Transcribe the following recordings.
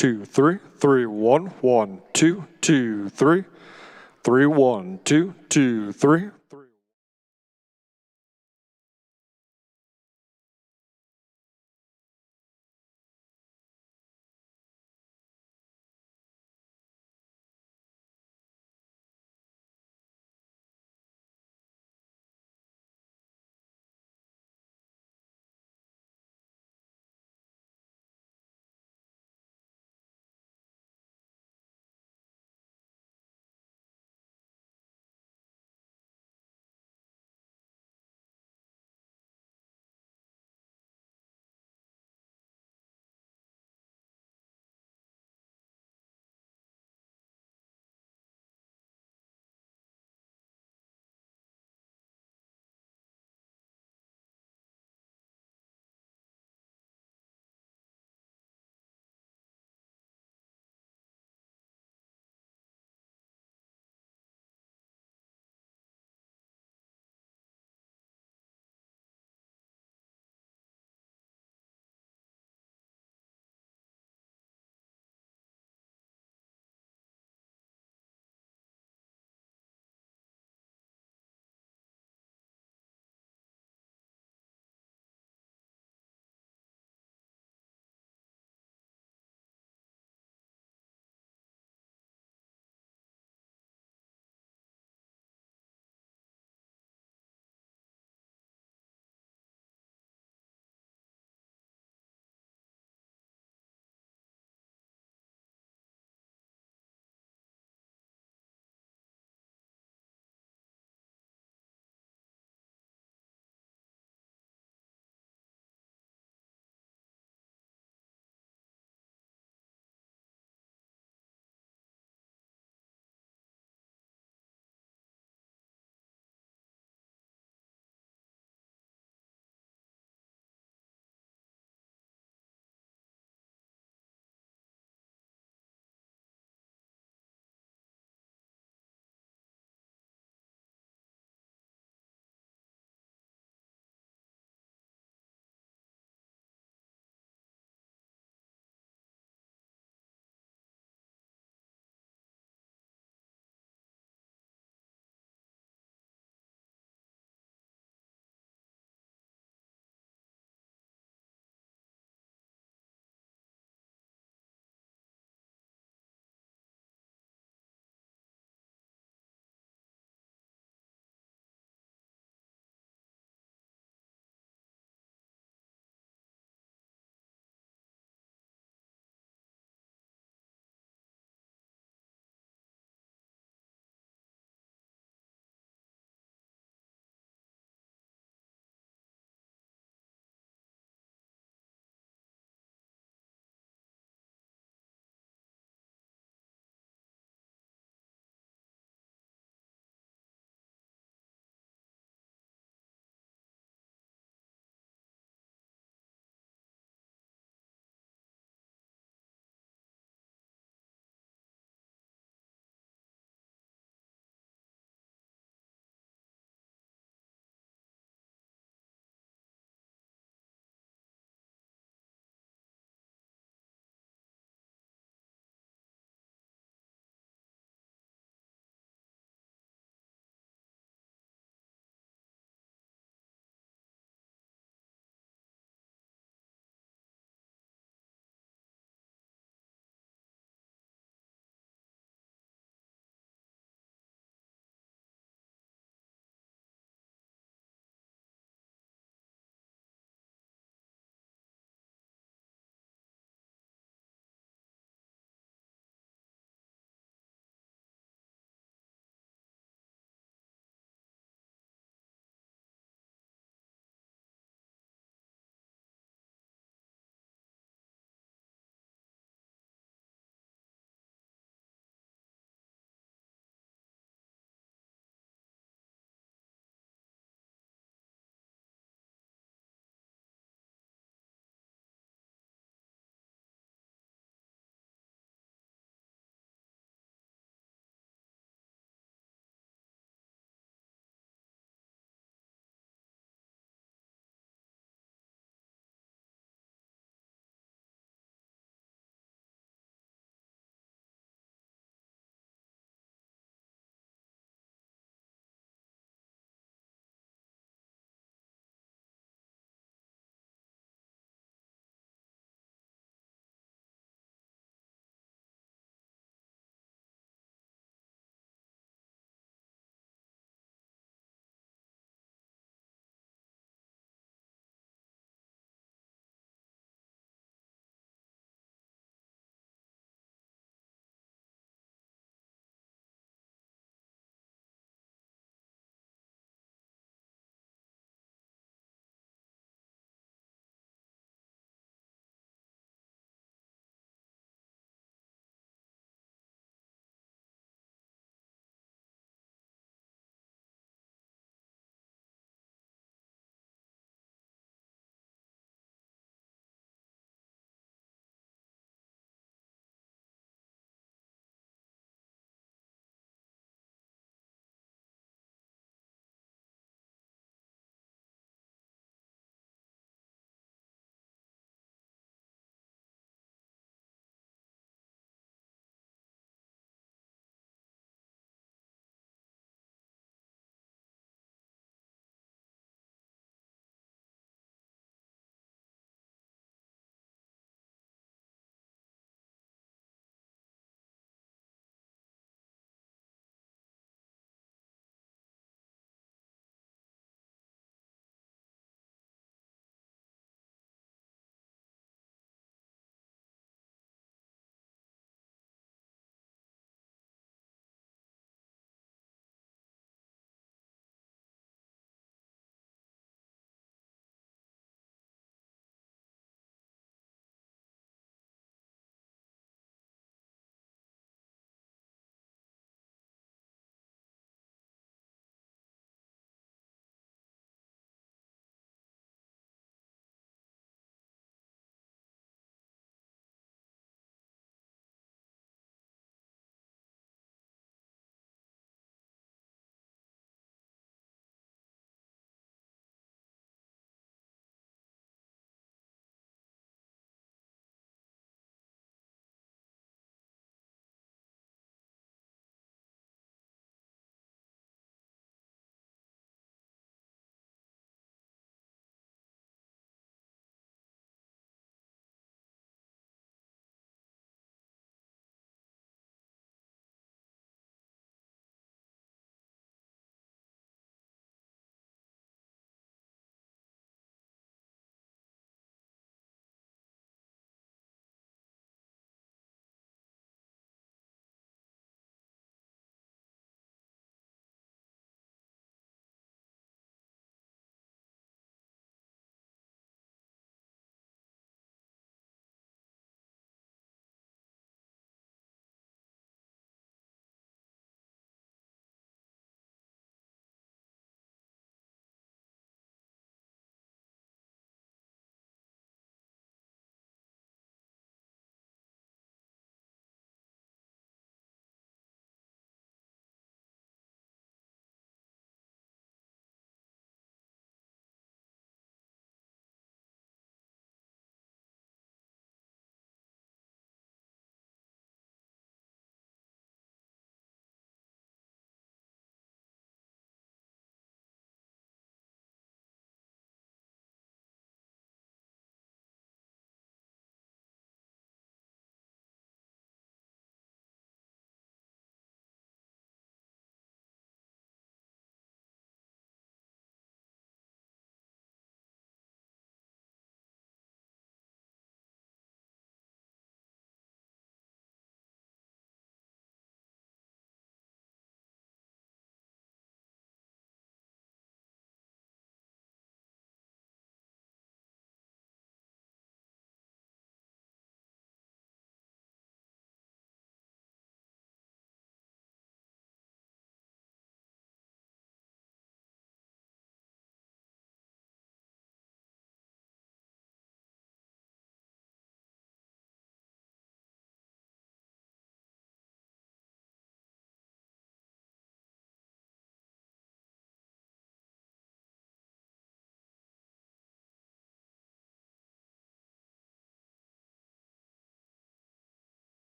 2 3 3 1 1 2 2 3 3 1 2 2 3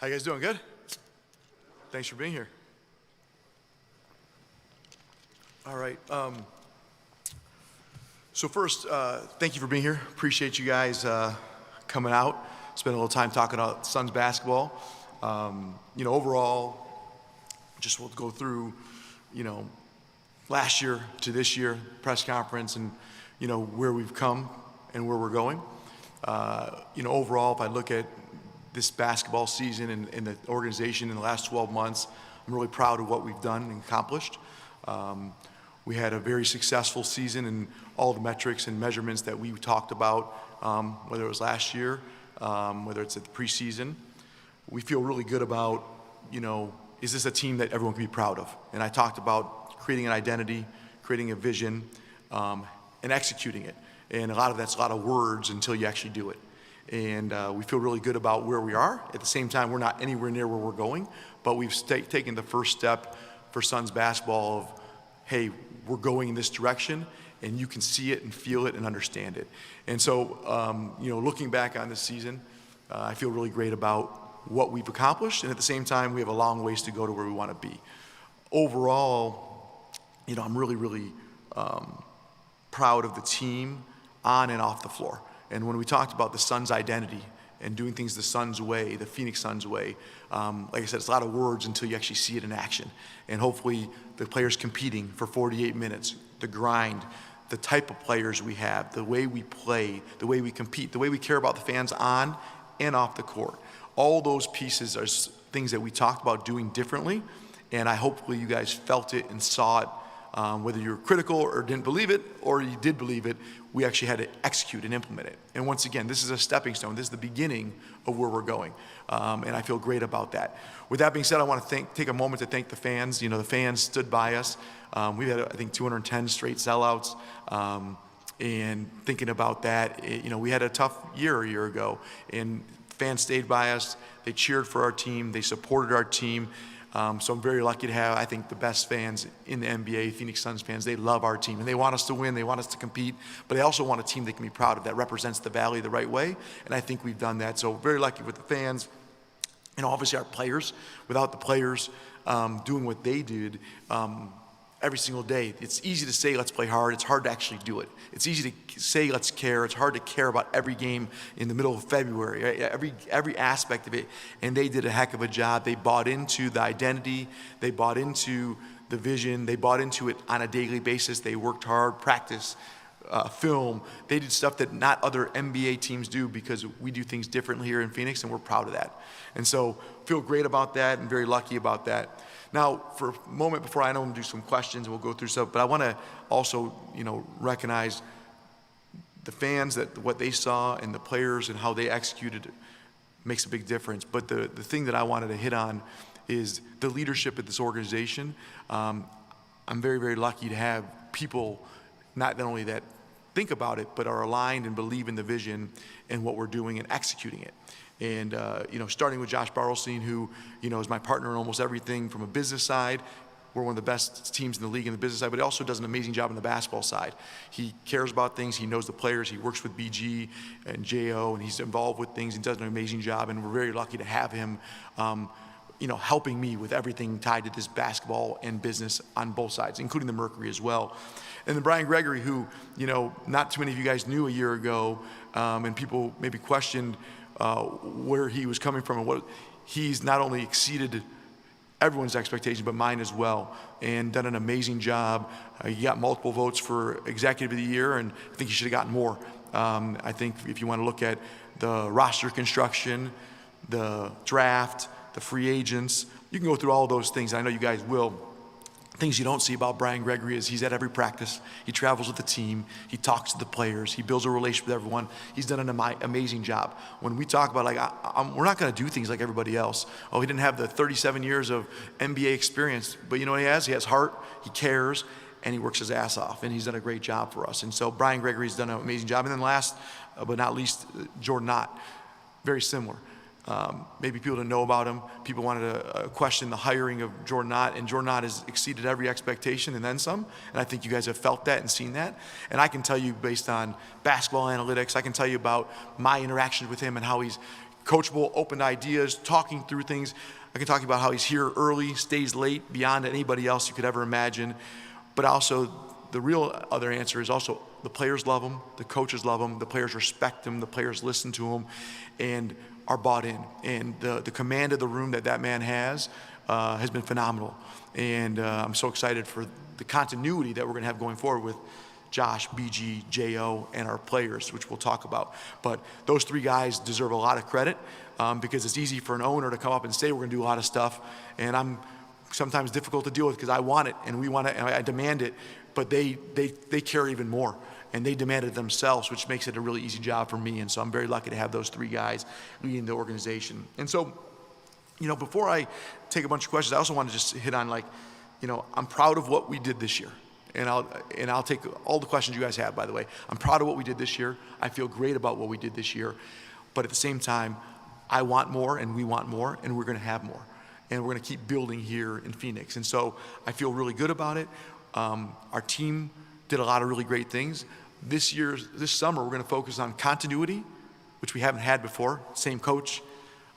How you guys doing? Good? Thanks for being here. All right. So first, thank you for being here. Appreciate you guys coming out, spending a little time talking about Suns basketball. Overall, just we'll go through, last year to this year, press conference, and where we've come and where we're going. Overall, if I look at this basketball season and the organization in the last 12 months, I'm really proud of what we've done and accomplished. We had a very successful season in all the metrics and measurements that we talked about, whether it was last year, whether it's at the preseason. We feel really good about, is this a team that everyone can be proud of? And I talked about creating an identity, creating a vision, and executing it. And a lot of that's a lot of words until you actually do it. And we feel really good about where we are. At the same time, we're not anywhere near where we're going, but we've taken the first step for Suns basketball of, hey, we're going in this direction, and you can see it and feel it and understand it. And so, looking back on this season, I feel really great about what we've accomplished, and at the same time, we have a long ways to go to where we want to be. Overall, I'm really, really proud of the team on and off the floor. And when we talked about the Suns' identity and doing things the Suns' way, the Phoenix Suns' way, like I said, it's a lot of words until you actually see it in action. And hopefully the players competing for 48 minutes, the grind, the type of players we have, the way we play, the way we compete, the way we care about the fans on and off the court. All those pieces are things that we talked about doing differently, and hopefully you guys felt it and saw it. Whether you were critical or didn't believe it, or you did believe it, we actually had to execute and implement it. And once again, this is a stepping stone. This is the beginning of where we're going. And I feel great about that. With that being said, I want to take a moment to thank the fans. The fans stood by us. We had, I think, 210 straight sellouts. And thinking about that, we had a tough year a year ago. And fans stayed by us. They cheered for our team. They supported our team. So I'm very lucky to have, I think, the best fans in the NBA, Phoenix Suns fans. They love our team, and they want us to win. They want us to compete, but they also want a team they can be proud of that represents the Valley the right way, and I think we've done that. So very lucky with the fans, and obviously our players. Without the players doing what they did every single day, it's easy to say, let's play hard. It's hard to actually do it. It's easy to say, let's care. It's hard to care about every game in the middle of February, right? Every aspect of it. And they did a heck of a job. They bought into the identity. They bought into the vision. They bought into it on a daily basis. They worked hard, practice, film. They did stuff that not other NBA teams do because we do things differently here in Phoenix, and we're proud of that. And so feel great about that and very lucky about that. Now, for a moment before I know I'm going to do some questions, we'll go through stuff, but I want to also, recognize the fans, that what they saw, and the players and how they executed makes a big difference. But the thing that I wanted to hit on is the leadership of this organization. I'm very, very lucky to have people not only that think about it, but are aligned and believe in the vision and what we're doing and executing it. And, starting with Josh Barlstein, who, is my partner in almost everything from a business side. We're one of the best teams in the league in the business side, but he also does an amazing job on the basketball side. He cares about things. He knows the players. He works with BG and JO, and he's involved with things. He does an amazing job, and we're very lucky to have him, helping me with everything tied to this basketball and business on both sides, including the Mercury as well. And then Brian Gregory, who, not too many of you guys knew a year ago, and people maybe questioned where he was coming from and what he's not only exceeded everyone's expectations, but mine as well, and done an amazing job. He got multiple votes for Executive of the Year, and I think he should have gotten more. I think if you want to look at the roster construction, the draft, the free agents, you can go through all those things. I know you guys will. Things you don't see about Brian Gregory is he's at every practice. He travels with the team. He talks to the players. He builds a relationship with everyone. He's done an amazing job. When we talk about, we're not going to do things like everybody else. Oh, he didn't have the 37 years of NBA experience, but you know what he has? He has heart, he cares, and he works his ass off, and he's done a great job for us. And so Brian Gregory's done an amazing job. And then last but not least, Jordan Knott, very similar. Maybe people didn't know about him. People wanted to question the hiring of Jordan Knott, and Jordan Knott has exceeded every expectation and then some, and I think you guys have felt that and seen that. And I can tell you based on basketball analytics, I can tell you about my interactions with him and how he's coachable, open to ideas, talking through things. I can talk about how he's here early, stays late, beyond anybody else you could ever imagine. But also, the real other answer is also the players love him, the coaches love him, the players respect him, the players listen to him, and are bought in. And the command of the room that man has been phenomenal. And I'm so excited for the continuity that we're going to have going forward with Josh, BG, J.O., and our players, which we'll talk about. But those three guys deserve a lot of credit because it's easy for an owner to come up and say we're going to do a lot of stuff. And I'm sometimes difficult to deal with because I want it and we want it and I demand it. But they care even more. And they demand it themselves, which makes it a really easy job for me. And so I'm very lucky to have those three guys leading the organization. And so, before I take a bunch of questions, I also want to just hit on I'm proud of what we did this year. And I'll take all the questions you guys have, by the way. I'm proud of what we did this year. I feel great about what we did this year. But at the same time, I want more and we want more and we're going to have more. And we're going to keep building here in Phoenix. And so I feel really good about it. Our team did a lot of really great things. This summer, we're going to focus on continuity, which we haven't had before. Same coach,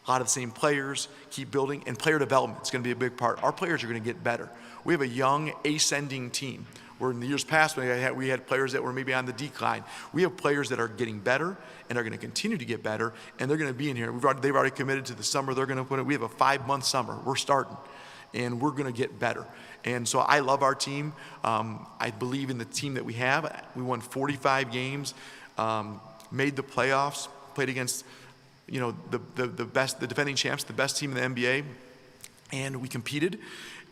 a lot of the same players, keep building, and player development is going to be a big part. Our players are going to get better. We have a young, ascending team, where in the years past, we had players that were maybe on the decline. We have players that are getting better and are going to continue to get better, and they're going to be in here. They've already committed to the summer. They're going to put it. We have a 5-month summer. We're starting, and we're going to get better. And so I love our team. I believe in the team that we have. We won 45 games, made the playoffs, played against the defending champs, the best team in the NBA, and we competed.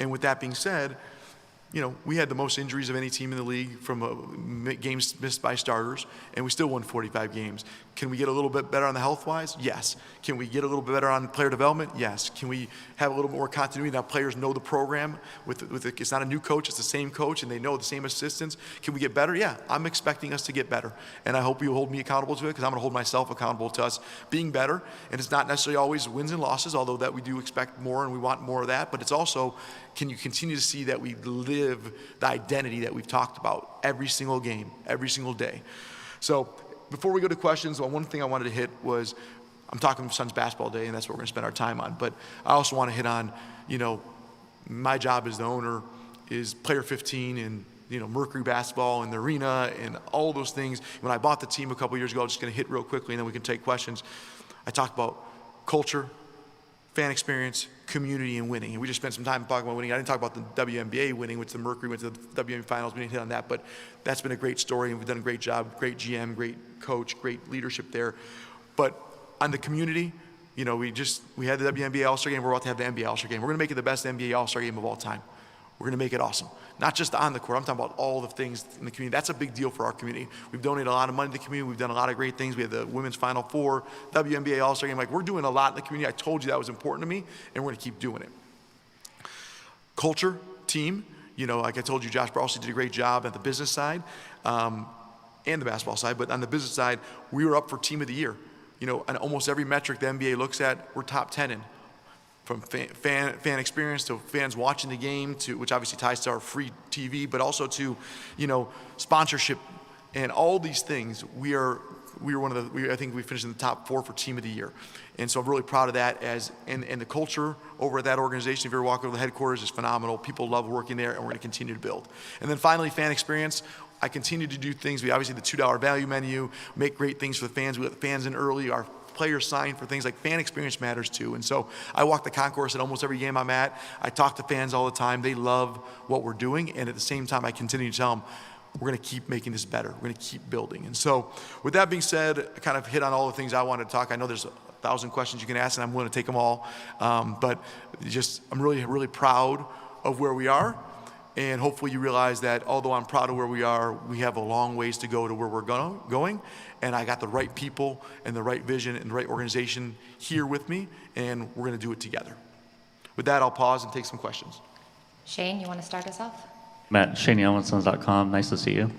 And with that being said, we had the most injuries of any team in the league from games missed by starters, and we still won 45 games. Can we get a little bit better on the health-wise? Yes. Can we get a little bit better on player development? Yes. Can we have a little more continuity? Now players know the program. It's not a new coach, it's the same coach, and they know the same assistants. Can we get better? Yeah. I'm expecting us to get better, and I hope you hold me accountable to it because I'm going to hold myself accountable to us being better. And it's not necessarily always wins and losses, although that we do expect more and we want more of that, but it's also, can you continue to see that we live the identity that we've talked about every single game, every single day? So before we go to questions, one thing I wanted to hit was, I'm talking Suns basketball day, and that's what we're going to spend our time on. But I also want to hit on, my job as the owner is player 15 and, Mercury basketball and the arena and all those things. When I bought the team a couple years ago, I'm just going to hit real quickly and then we can take questions. I talked about culture, fan experience, community, and winning. And we just spent some time talking about winning. I didn't talk about the WNBA winning, which the Mercury went to the WNBA finals. We didn't hit on that, but that's been a great story, and we've done a great job. Great GM, great coach, great leadership there. But on the community, we had the WNBA All-Star game. We're about to have the NBA All-Star game. We're going to make it the best NBA All-Star game of all time. We're going to make it awesome. Not just on the court. I'm talking about all the things in the community. That's a big deal for our community. We've donated a lot of money to the community. We've done a lot of great things. We had the Women's Final Four, WNBA All-Star game. We're doing a lot in the community. I told you that was important to me, and we're going to keep doing it. Culture, team. Like I told you, Josh Browsley did a great job at the business side and the basketball side. But on the business side, we were up for Team of the Year. On almost every metric the NBA looks at, we're top 10 in. From fan experience to fans watching the game, to which obviously ties to our free TV, but also to, sponsorship and all these things. I think we finished in the top 4 for Team of the Year, and so I'm really proud of that. And the culture over at that organization, if you ever walk over the headquarters, is phenomenal. People love working there, and we're going to continue to build. And then finally, fan experience. I continue to do things. We obviously the $2 value menu, make great things for the fans. We let the fans in early. Our players sign for things like fan experience matters too. And so I walk the concourse at almost every game I'm at. I talk to fans all the time. They love what we're doing. And at the same time, I continue to tell them, we're going to keep making this better. We're going to keep building. And so with that being said, I kind of hit on all the things I wanted to talk. I know there's 1,000 questions you can ask, and I'm willing to take them all. But I'm really, really proud of where we are. And hopefully you realize that although I'm proud of where we are, we have a long ways to go to where we're going. And I got the right people and the right vision and the right organization here with me, and we're going to do it together. With that, I'll pause and take some questions. Shane, you want to start us off? Matt, ShaneYellenSons.com. Nice to see you.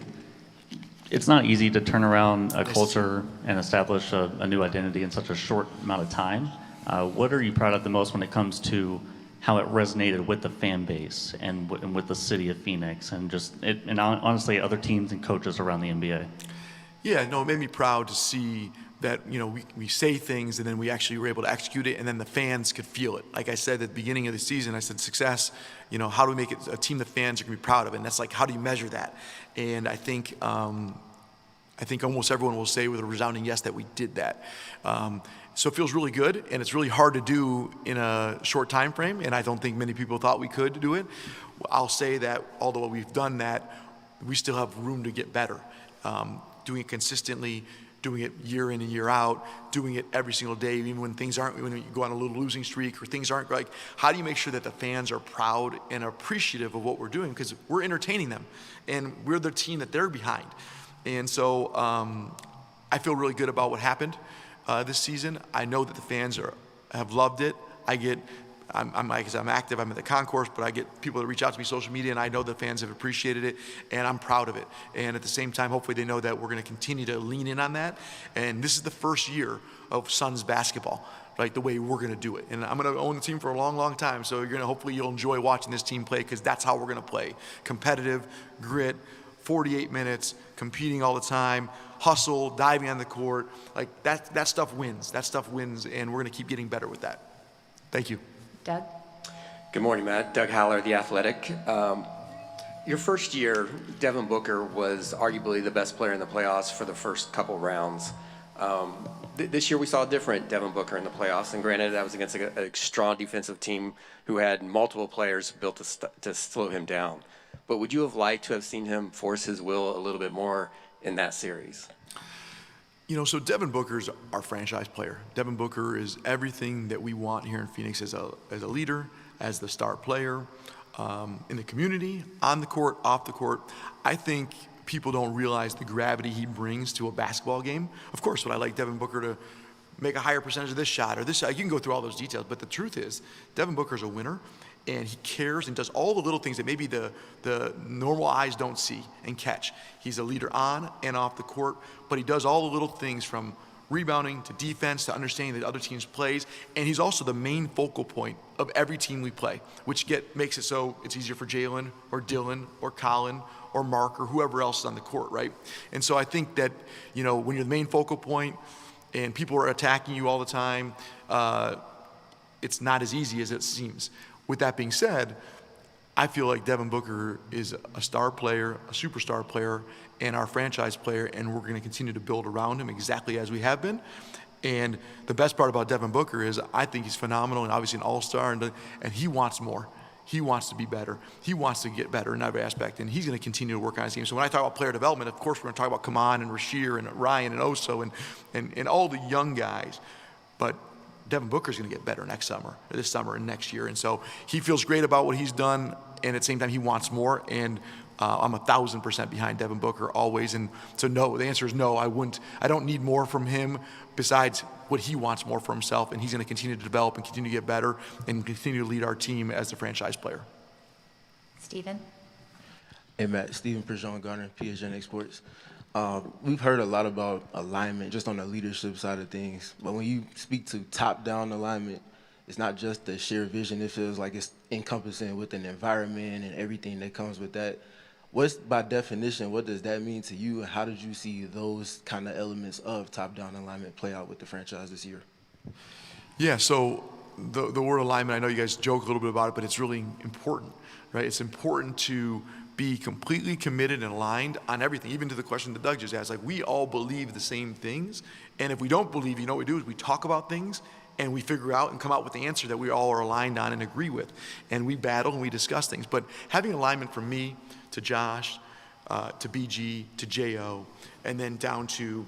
It's not easy to turn around a culture and establish a new identity in such a short amount of time. What are you proud of the most when it comes to how it resonated with the fan base and with the city of Phoenix and honestly other teams and coaches around the NBA? Yeah, no, it made me proud to see that, we say things and then we actually were able to execute it, and then the fans could feel it. Like I said at the beginning of the season, I said success, how do we make it a team the fans are going to be proud of? And that's like, how do you measure that? And I think almost everyone will say with a resounding yes that we did that. So it feels really good, and it's really hard to do in a short time frame, and I don't think many people thought we could do it. I'll say that although we've done that, we still have room to get better. Doing it consistently, doing it year in and year out, doing it every single day, even when things aren't, when you go on a little losing streak or things aren't like, how do you make sure that the fans are proud and appreciative of what we're doing? Because we're entertaining them, and we're the team that they're behind. And so I feel really good about what happened this season. I know that the fans have loved it. I'm active, I'm at the concourse, but I get people that reach out to me social media, and I know the fans have appreciated it, and I'm proud of it. And at the same time, hopefully they know that we're going to continue to lean in on that. And this is the first year of Suns basketball, right, the way we're going to do it. And I'm going to own the team for a long, long time, so hopefully you'll enjoy watching this team play, because that's how we're going to play. Competitive, grit, 48 minutes, competing all the time, hustle, diving on the court. Like that stuff wins. That stuff wins, and we're going to keep getting better with that. Thank you. Doug? Good morning, Matt. Doug Haller, The Athletic. Your first year, Devin Booker was arguably the best player in the playoffs for the first couple rounds. This year we saw a different Devin Booker in the playoffs, and granted that was against a strong defensive team who had multiple players built to slow him down. But would you have liked to have seen him force his will a little bit more in that series? So Devin Booker's our franchise player. Devin Booker is everything that we want here in Phoenix as a leader, as the star player, in the community, on the court, off the court. I think people don't realize the gravity he brings to a basketball game. Of course, would I like Devin Booker to make a higher percentage of this shot or this shot? You can go through all those details, but the truth is, Devin Booker's a winner, and he cares and does all the little things that maybe the normal eyes don't see and catch. He's a leader on and off the court, but he does all the little things from rebounding to defense to understanding the other team's plays, and he's also the main focal point of every team we play, which makes it so it's easier for Jalen or Dylan or Colin or Mark or whoever else is on the court, right? And so I think that, when you're the main focal point and people are attacking you all the time, it's not as easy as it seems. With that being said, I feel like Devin Booker is a star player, a superstar player, and our franchise player, and we're going to continue to build around him exactly as we have been. And the best part about Devin Booker is I think he's phenomenal and obviously an all-star, and he wants more. He wants to be better. He wants to get better in every aspect, and he's going to continue to work on his game. So when I talk about player development, of course we're going to talk about Kaman and Rashir and Ryan and Oso and all the young guys, but Devin Booker's going to get better this summer and next year. And so he feels great about what he's done, and at the same time he wants more, and I'm 1,000% behind Devin Booker always. And so no, the answer is no, I don't need more from him besides what he wants more for himself, and he's going to continue to develop and continue to get better and continue to lead our team as the franchise player. Stephen? Hey, Matt. Stephen Prejean Garner, PSN Exports. We've heard a lot about alignment just on the leadership side of things, but when you speak to top-down alignment, it's not just the shared vision. It feels like it's encompassing with an environment and everything that comes with that. By definition, what does that mean to you, and how did you see those kind of elements of top-down alignment play out with the franchise this year? Yeah, so the word alignment, I know you guys joke a little bit about it, but it's really important, right? It's important to be completely committed and aligned on everything, even to the question that Doug just asked. Like, we all believe the same things, and if we don't believe, what we do is we talk about things, and we figure out and come out with the answer that we all are aligned on and agree with. And we battle and we discuss things. But having alignment from me to Josh, to BG, to JO, and then down to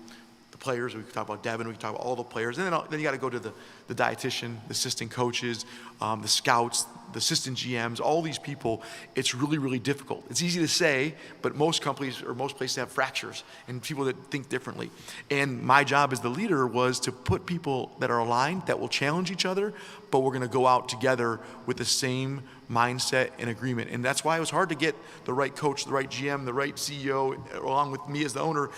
the players, we can talk about Devin, we can talk about all the players, and then you got to go to the dietitian, the assistant coaches, the scouts, the assistant GMs, all these people. It's really, really difficult. It's easy to say, but most companies or most places have fractures and people that think differently. And my job as the leader was to put people that are aligned, that will challenge each other, but we're going to go out together with the same mindset and agreement. And that's why it was hard to get the right coach, the right GM, the right CEO, along with me as the owner,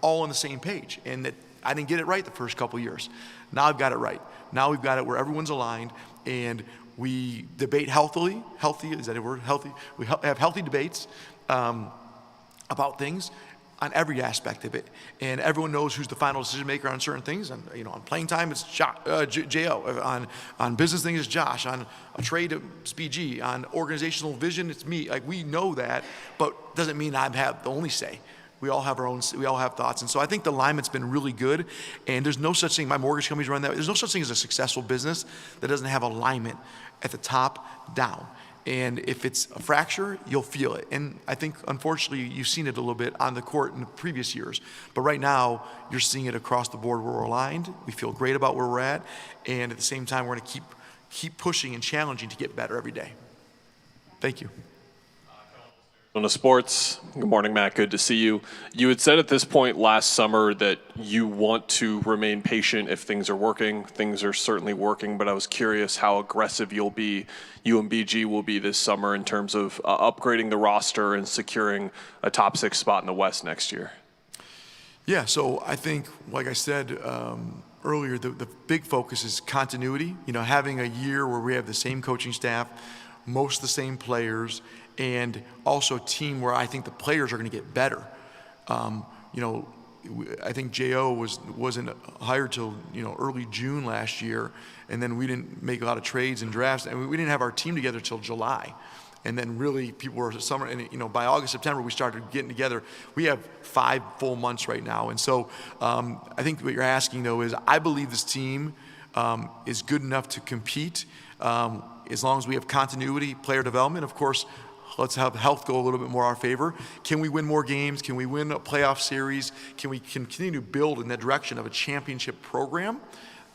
all on the same page. And that I didn't get it right the first couple years. Now I've got it right. Now we've got it where everyone's aligned, and we debate healthy, is that a word? Healthy. We have healthy debates about things, on every aspect of it, and everyone knows who's the final decision maker on certain things. And on playing time, it's Jo. On business things, it's Josh. On a trade, it's BG. On organizational vision, it's me. Like, we know that, but doesn't mean I have the only say. We all have our own. We all have thoughts, and so I think the alignment's been really good. And there's no such thing. My mortgage company's run that. There's no such thing as a successful business that doesn't have alignment at the top down. And if it's a fracture, you'll feel it. And I think, unfortunately, you've seen it a little bit on the court in the previous years. But right now, you're seeing it across the board where we're aligned. We feel great about where we're at. And at the same time, we're going to keep pushing and challenging to get better every day. Thank you. On the sports, good morning, Matt. Good to see you. You had said at this point last summer that you want to remain patient if things are working. Things are certainly working, but I was curious how aggressive you and BG will be this summer in terms of upgrading the roster and securing a top 6 spot in the West next year. Yeah, so I think, like I said earlier, the big focus is continuity. Having a year where we have the same coaching staff, most of the same players, and also a team where I think the players are going to get better. I think Jo wasn't hired till early June last year, and then we didn't make a lot of trades and drafts, and we didn't have our team together till July. And then really people were summer, and by August, September, we started getting together. We have 5 full months right now. And so I think what you're asking, though, is I believe this team is good enough to compete as long as we have continuity, player development. Of course, let's have health go a little bit more our favor. Can we win more games? Can we win a playoff series? Can we continue to build in that direction of a championship program?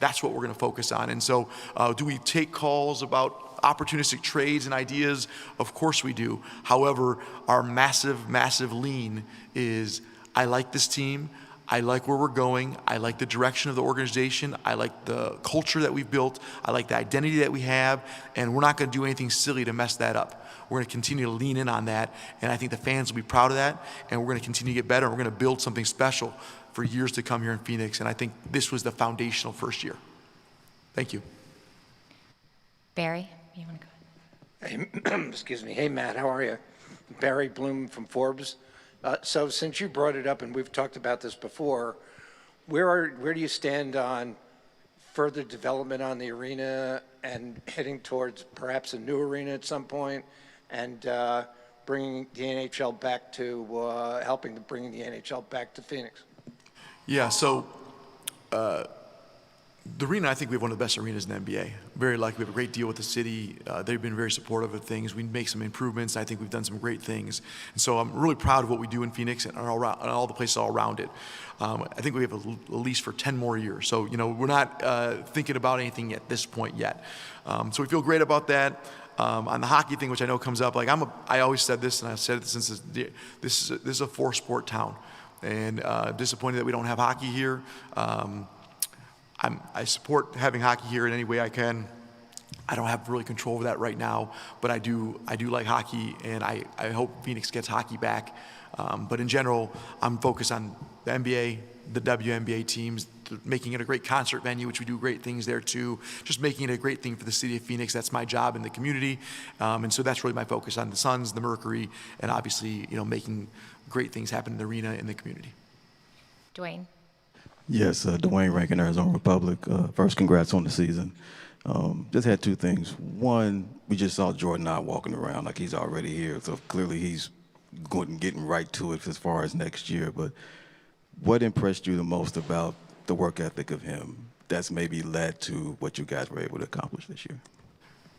That's what we're going to focus on. And so do we take calls about opportunistic trades and ideas? Of course we do. However, our massive lean is I like this team. I like where we're going. I like the direction of the organization. I like the culture that we've built. I like the identity that we have. And we're not going to do anything silly to mess that up. We're going to continue to lean in on that. And I think the fans will be proud of that. And we're going to continue to get better. We're going to build something special for years to come here in Phoenix. And I think this was the foundational first year. Thank you. Barry, you want to go ahead? Hey, excuse me. Hey, Matt, how are you? Barry Bloom from Forbes. So since you brought it up, and we've talked about this before, where do you stand on further development on the arena and heading towards perhaps a new arena at some point, and bringing the NHL back to, helping to bring the NHL back to Phoenix? Yeah, so the arena, I think we have one of the best arenas in the NBA. Very lucky. We have a great deal with the city. They've been very supportive of things. We make some improvements. I think we've done some great things. And so I'm really proud of what we do in Phoenix and all the places all around it. I think we have a lease for 10 more years. So, we're not thinking about anything at this point yet. So we feel great about that. On the hockey thing, which I know comes up, I always said this, and I've said it since this is a 4-sport town. And disappointed that we don't have hockey here. I support having hockey here in any way I can. I don't have really control over that right now, but I do like hockey, and I hope Phoenix gets hockey back. But in general, I'm focused on the NBA, the WNBA teams, making it a great concert venue, which we do great things there too. Just making it a great thing for the city of Phoenix. That's my job in the community. And so that's really my focus on the Suns, the Mercury, and obviously, making great things happen in the arena and the community. Dwayne. Yes, Dwayne Rankin, Arizona Republic. First, congrats on the season. Just had 2 things. One, we just saw Jordan not walking around like he's already here, so clearly he's getting right to it as far as next year. But what impressed you the most about the work ethic of him that's maybe led to what you guys were able to accomplish this year?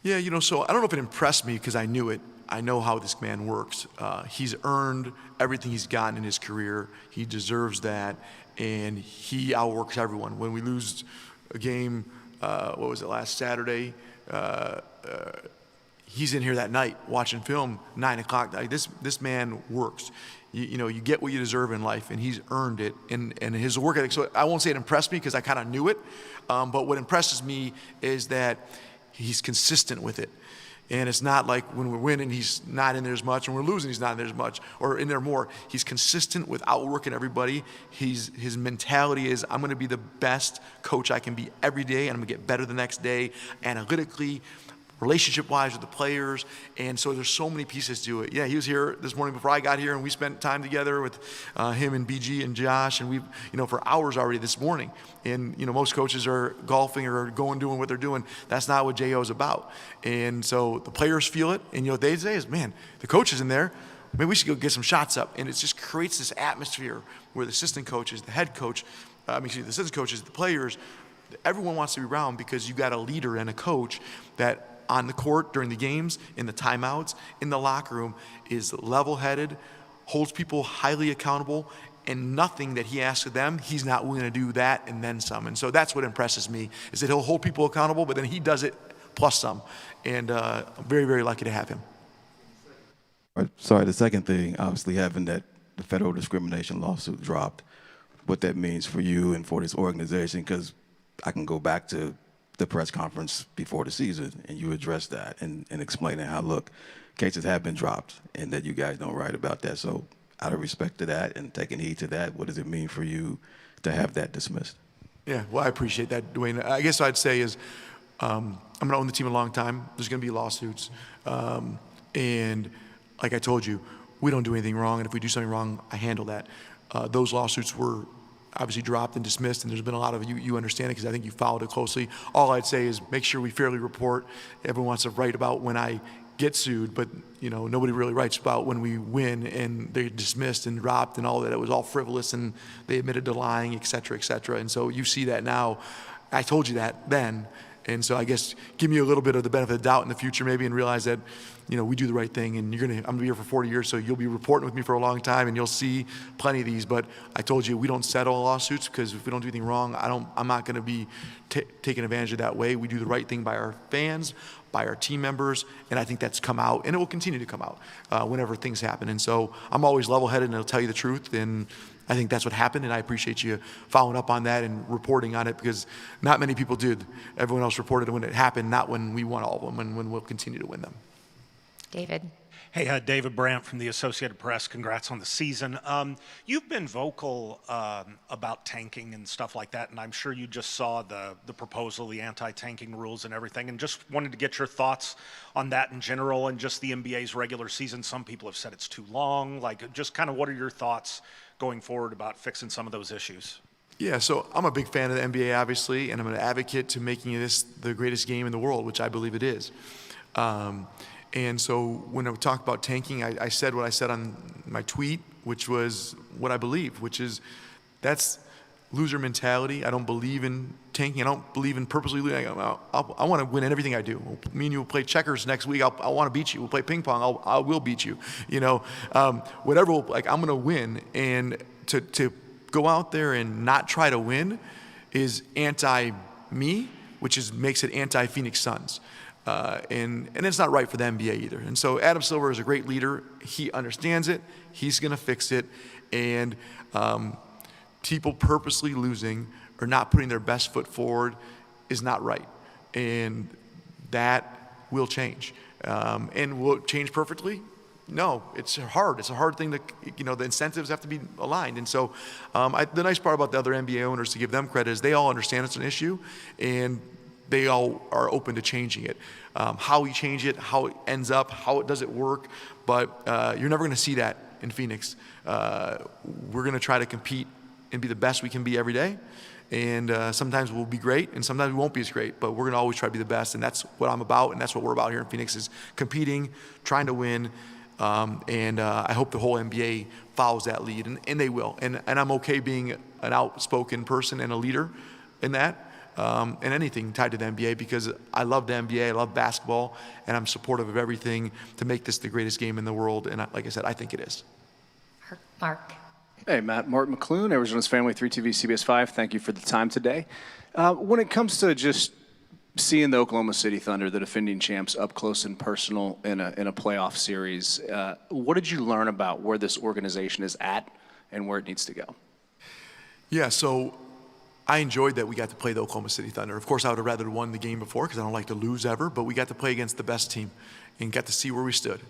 Yeah, so I don't know if it impressed me because I knew it. I know how this man works. He's earned everything he's gotten in his career. He deserves that. And he outworks everyone. When we lose a game, last Saturday, he's in here that night watching film, 9 o'clock. This man works. You get what you deserve in life, and he's earned it. And his work ethic, so I won't say it impressed me because I kind of knew it, but what impresses me is that he's consistent with it. And it's not like when we're winning, he's not in there as much, and we're losing, he's not in there as much, or in there more. He's consistent with outworking everybody. His mentality is, I'm going to be the best coach I can be every day, and I'm going to get better the next day. Analytically, relationship-wise with the players, and so there's so many pieces to it. Yeah, he was here this morning before I got here, and we spent time together with him and BG and Josh, and we, for hours already this morning. And most coaches are golfing or doing what they're doing. That's not what JO is about. And so the players feel it, and what they say is, man, the coach is in there. Maybe we should go get some shots up. And it just creates this atmosphere where the assistant coaches, the head coach, the assistant coaches, the players, everyone wants to be around because you got a leader and a coach that on the court during the games, in the timeouts, in the locker room, is level-headed, holds people highly accountable, and nothing that he asks of them, he's not willing to do that and then some. And so that's what impresses me, is that he'll hold people accountable, but then he does it plus some. And I'm very, very lucky to have him. Sorry, the second thing, obviously having the federal discrimination lawsuit dropped, what that means for you and for this organization, because I can go back to the press conference before the season and you address that and explaining how, look, cases have been dropped and that you guys don't write about that. So out of respect to that and taking heed to that, what does it mean for you to have that dismissed? Yeah, well, I appreciate that, Dwayne. I guess I'd say is I'm going to own the team a long time. There's going to be lawsuits. And like I told you, we don't do anything wrong. And if we do something wrong, I handle that. Those lawsuits were obviously dropped and dismissed, and there's been a lot of you understand it because I think you followed it closely. All I'd say is make sure we fairly report. Everyone wants to write about when I get sued, but nobody really writes about when we win and they're dismissed and dropped and all that. It was all frivolous and they admitted to lying, et cetera, et cetera. And so you see that now. I told you that then. And so I guess give me a little bit of the benefit of the doubt in the future maybe and realize that, we do the right thing, and I'm gonna be here for 40 years, so you'll be reporting with me for a long time and you'll see plenty of these. But I told you, we don't settle lawsuits because if we don't do anything wrong, I'm not gonna be taking advantage of that way. We do the right thing by our fans, by our team members, and I think that's come out, and it will continue to come out whenever things happen. And so I'm always level-headed and I'll tell you the truth, and I think that's what happened, and I appreciate you following up on that and reporting on it because not many people did. Everyone else reported when it happened, not when we won all of them and when we'll continue to win them. David. Hey, David Brandt from the Associated Press. Congrats on the season. You've been vocal about tanking and stuff like that, and I'm sure you just saw the proposal, the anti-tanking rules and everything, and just wanted to get your thoughts on that in general and just the NBA's regular season. Some people have said it's too long. Just kind of what are your thoughts going forward about fixing some of those issues? Yeah, so I'm a big fan of the NBA, obviously, and I'm an advocate to making this the greatest game in the world, which I believe it is. And so when I talk about tanking, I said what I said on my tweet, which was what I believe, which is that's loser mentality. I don't believe in tanking. I don't believe in purposely losing. I want to win in everything I do. Me and you will play checkers next week. I want to beat you. We'll play ping pong. I will beat you. Whatever. I'm going to win. And to go out there and not try to win is anti-me, which makes it anti-Phoenix Suns. And it's not right for the NBA either. And so Adam Silver is a great leader. He understands it. He's going to fix it. And people purposely losing or not putting their best foot forward is not right. And that will change. And will it change perfectly? No, it's hard. It's a hard thing the incentives have to be aligned. And so the nice part about the other NBA owners, to give them credit, is they all understand it's an issue and they all are open to changing it. How we change it, how it ends up, how does it work, but you're never going to see that in Phoenix. We're going to try to compete and be the best we can be every day, and sometimes we'll be great, and sometimes we won't be as great, but we're going to always try to be the best, and that's what I'm about, and that's what we're about here in Phoenix, is competing, trying to win, and I hope the whole NBA follows that lead, and they will, and I'm okay being an outspoken person and a leader in that. And anything tied to the NBA because I love the NBA, I love basketball, and I'm supportive of everything to make this the greatest game in the world. And like I said, I think it is. Mark. Hey, Matt. Mark McClune, Arizona's Family 3 TV, CBS 5. Thank you for the time today. When it comes to just seeing the Oklahoma City Thunder, the defending champs, up close and personal in a playoff series, what did you learn about where this organization is at and where it needs to go? Yeah, so I enjoyed that we got to play the Oklahoma City Thunder. Of course, I would have rather won the game before because I don't like to lose ever, but we got to play against the best team and got to see where we stood.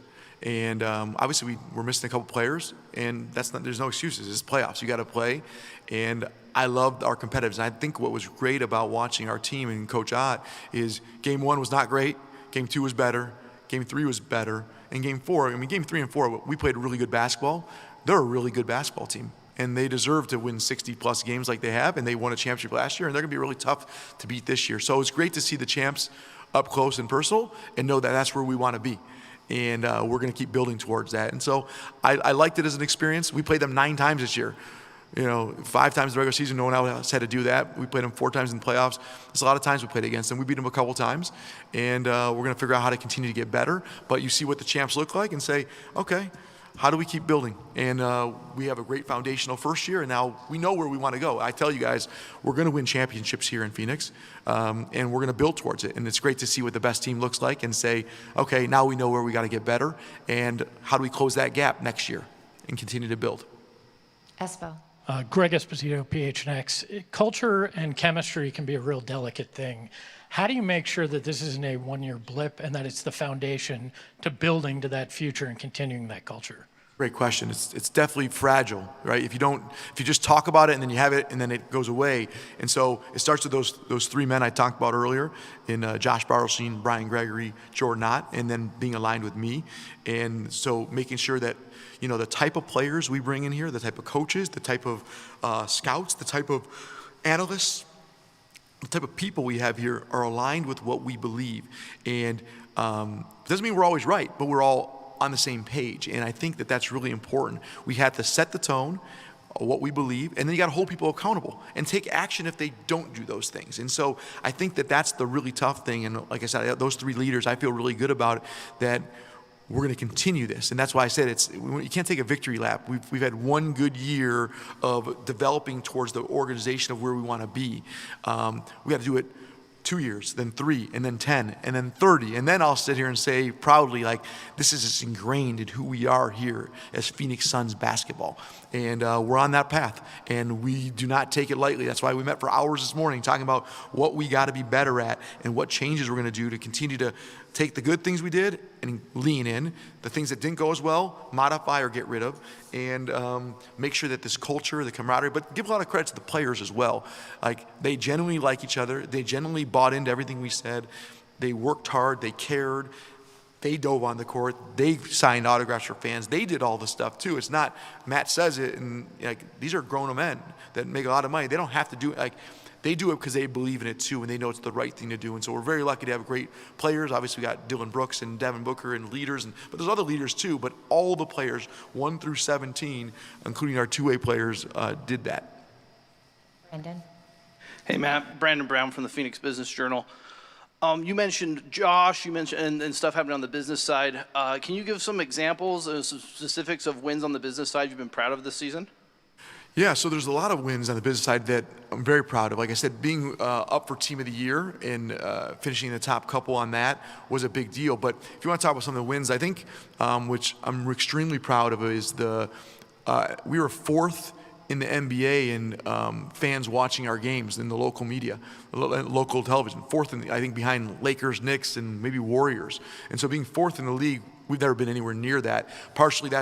And obviously, we were missing a couple players, and there's no excuses. It's playoffs. You got to play. And I loved our competitiveness. And I think what was great about watching our team and Coach Ott is game one was not great. Game 2 was better. Game 3 was better. And Game 4, I mean, Game 3 and 4, we played really good basketball. They're a really good basketball team. And they deserve to win 60-plus games like they have, and they won a championship last year, and they're going to be really tough to beat this year. So it's great to see the champs up close and personal and know that that's where we want to be. And we're going to keep building towards that. And so I liked it as an experience. We played them 9 times this year. 5 times in the regular season, no one else had to do that. We played them 4 times in the playoffs. There's a lot of times we played against them. We beat them a couple times, and we're going to figure out how to continue to get better. But you see what the champs look like and say, okay, how do we keep building? And we have a great foundational first year, and now we know where we want to go. I tell you guys, we're going to win championships here in Phoenix, and we're going to build towards it. And it's great to see what the best team looks like and say, okay, now we know where we got to get better, and how do we close that gap next year and continue to build. Espo. Greg Esposito, PHNX. Culture and chemistry can be a real delicate thing. How do you make sure that this isn't a one-year blip and that it's the foundation to building to that future and continuing that culture? Great question. It's definitely fragile, right? If you just talk about it and then you have it and then it goes away. And so it starts with those 3 men I talked about earlier in Josh Bartelstein, Brian Gregory, Jordan Ott, and then being aligned with me. And so making sure that the type of players we bring in here, the type of coaches, the type of scouts, the type of analysts, the type of people we have here are aligned with what we believe. And it doesn't mean we're always right, but we're all on the same page. And I think that that's really important. We have to set the tone, what we believe, and then you got to hold people accountable and take action if they don't do those things. And so I think that that's the really tough thing. And like I said, those 3 leaders, I feel really good about it, that we're going to continue this. And that's why I said you can't take a victory lap. We've had 1 good year of developing towards the organization of where we want to be. We got to do it 2 years, then 3, and then 10, and then 30. And then I'll sit here and say proudly, like, this is just ingrained in who we are here as Phoenix Suns basketball. And we're on that path, and we do not take it lightly. That's why we met for hours this morning talking about what we got to be better at and what changes we're going to do to continue to take the good things we did and lean in, the things that didn't go as well, modify or get rid of, and make sure that this culture, the camaraderie, but give a lot of credit to the players as well. Like, they genuinely like each other. They genuinely bought into everything we said. They worked hard. They cared. They dove on the court. They signed autographs for fans. They did all the stuff too. It's not Matt says it, and these are grown men that make a lot of money. They don't have to do it. They do it because they believe in it too, and they know it's the right thing to do. And so we're very lucky to have great players. Obviously, we got Dylan Brooks and Devin Booker and leaders, but there's other leaders too. But all the players, 1 through 17, including our 2-way players, did that. Brandon. Hey, Matt. Brandon Brown from the Phoenix Business Journal. You mentioned Josh, and stuff happening on the business side. Can you give some examples and some specifics of wins on the business side you've been proud of this season? Yeah, so there's a lot of wins on the business side that I'm very proud of. Like I said, being up for Team of the Year and finishing the top couple on that was a big deal. But if you want to talk about some of the wins, I think, which I'm extremely proud of, is we were 4th in the NBA in fans watching our games in the local media, local television. 4th, I think, behind Lakers, Knicks, and maybe Warriors. And so being 4th in the league, we've never been anywhere near that. Partially,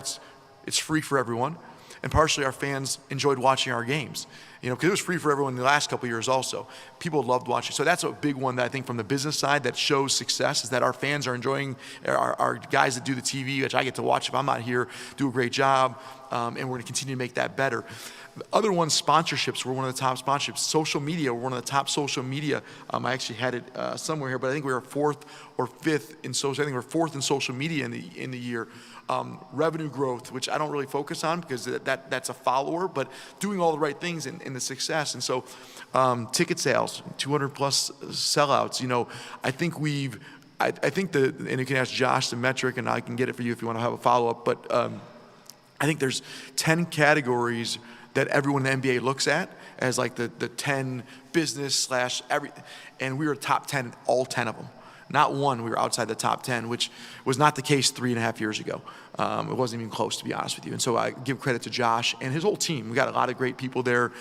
it's free for everyone. And partially our fans enjoyed watching our games, because it was free for everyone in the last couple of years also. People loved watching. So that's a big one that I think from the business side that shows success, is that our fans are enjoying, our guys that do the TV, which I get to watch if I'm not here, do a great job, and we're going to continue to make that better. The other one, sponsorships. We're one of the top sponsorships. Social media, we're one of the top social media. I actually had it somewhere here, but I think we were 4th or 5th in social. I think we're 4th in social media in the year. Revenue growth, which I don't really focus on because that's a follower, but doing all the right things in the success. And so ticket sales, 200 plus sellouts. I think I think and you can ask Josh the metric, and I can get it for you if you want to have a follow-up, but I think there's 10 categories that everyone in the NBA looks at as like the 10 business / every, and we were top 10 in all 10 of them. Not one, we were outside the top 10, which was not the case 3.5 years ago. It wasn't even close, to be honest with you. And so I give credit to Josh and his whole team. We got a lot of great people there,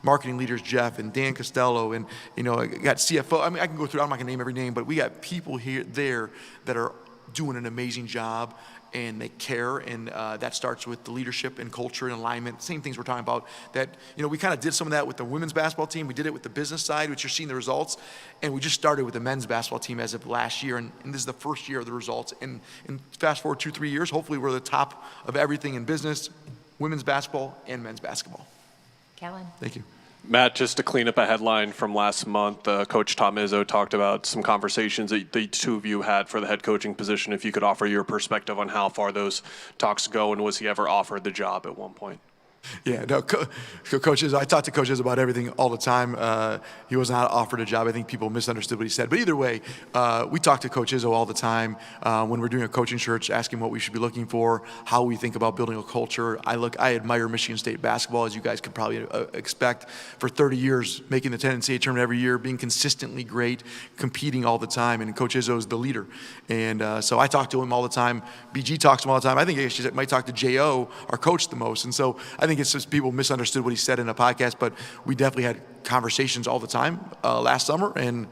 marketing leaders, Jeff and Dan Costello, and I got CFO. I mean, I can go through, I'm not gonna name every name, but we got people there that are doing an amazing job, and they care, and that starts with the leadership and culture and alignment. Same things we're talking about. That, you know, we kind of did some of that with the women's basketball team. We did it with the business side, which you're seeing the results, and we just started with the men's basketball team as of last year, and this is the first year of the results. And fast forward 2-3 years, hopefully we're the top of everything in business, women's basketball and men's basketball. Kellen. Thank you. Matt, just to clean up a headline from last month, Coach Tom Izzo talked about some conversations that the two of you had for the head coaching position. If you could offer your perspective on how far those talks go, and was he ever offered the job at one point? Yeah, no, Coach Izzo, I talk to Coach Izzo about everything all the time. He was not offered a job. I think people misunderstood what he said. But either way, we talk to Coach Izzo all the time when we're doing a coaching search, asking what we should be looking for, how we think about building a culture. I admire Michigan State basketball, as you guys could probably expect, for 30 years, making the 10 NCAA tournament every year, being consistently great, competing all the time. And Coach Izzo is the leader. And so I talk to him all the time. BG talks to him all the time. I think he actually might talk to J.O., our coach, the most. And so I think it's just people misunderstood what he said in a podcast, but we definitely had conversations all the time last summer, and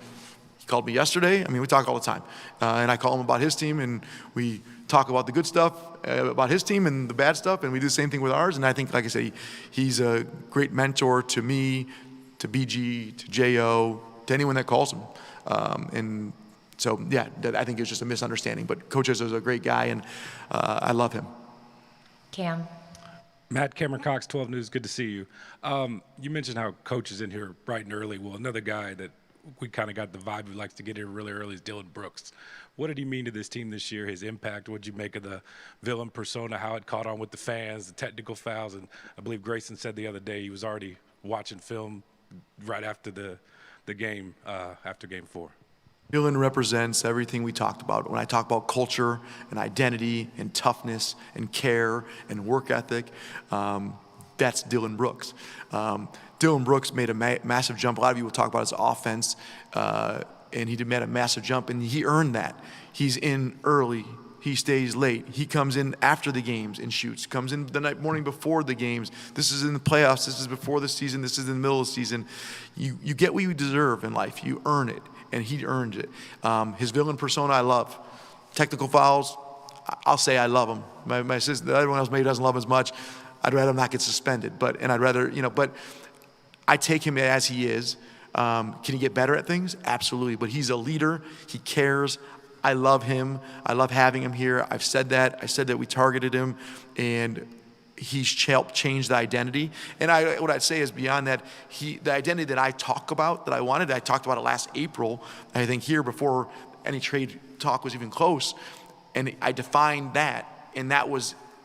he called me yesterday. I mean, we talk all the time, and I call him about his team, and we talk about the good stuff about his team and the bad stuff, and we do the same thing with ours. And I think, like I say, he's a great mentor to me, to BG, to JO, to anyone that calls him. And so, yeah, I think it's just a misunderstanding, but Coach Izzo is a great guy, and I love him. Cam. Matt, Cameron Cox, 12 News, good to see you. You mentioned how Coach is in here bright and early. Well, another guy that we kind of got the vibe who likes to get here really early is Dylan Brooks. What did he mean to this team this year, his impact? What did you make of the villain persona, how it caught on with the fans, the technical fouls? And I believe Grayson said the other day he was already watching film right after the game, after Game 4. Dylan represents everything we talked about. When I talk about culture and identity and toughness and care and work ethic, that's Dylan Brooks. Dylan Brooks made a massive jump. A lot of you will talk about his offense, and he made a massive jump, and he earned that. He's in early. He stays late. He comes in after the games and shoots. Comes in the morning before the games. This is in the playoffs. This is before the season. This is in the middle of the season. You get what you deserve in life. You earn it, and he earned it. His villain persona I love. Technical fouls, I'll say I love him. My sister, everyone else maybe doesn't love him as much. I'd rather him not get suspended, but I take him as he is. Can he get better at things? Absolutely. But he's a leader. He cares. I love him. I love having him here. I've said that. I said that we targeted him, and he's helped change the identity. And what I'd say is beyond that, the identity that I talk about, that I talked about it last April, I think here before any trade talk was even close, and I defined that, and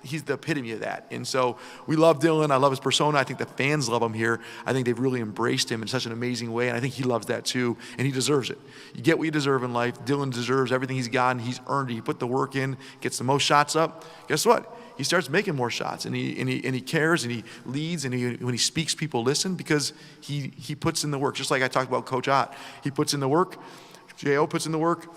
he's the epitome of that. And so we love Dylan. I love his persona. I think the fans love him here. I think they've really embraced him in such an amazing way, and I think he loves that too, and he deserves it. You get what you deserve in life. Dylan deserves everything he's gotten. He's earned it. He put the work in, gets the most shots up. Guess what? He starts making more shots, and he cares, and he leads, and when he speaks, people listen because he puts in the work. Just like I talked about Coach Ott. He puts in the work. J.O. puts in the work.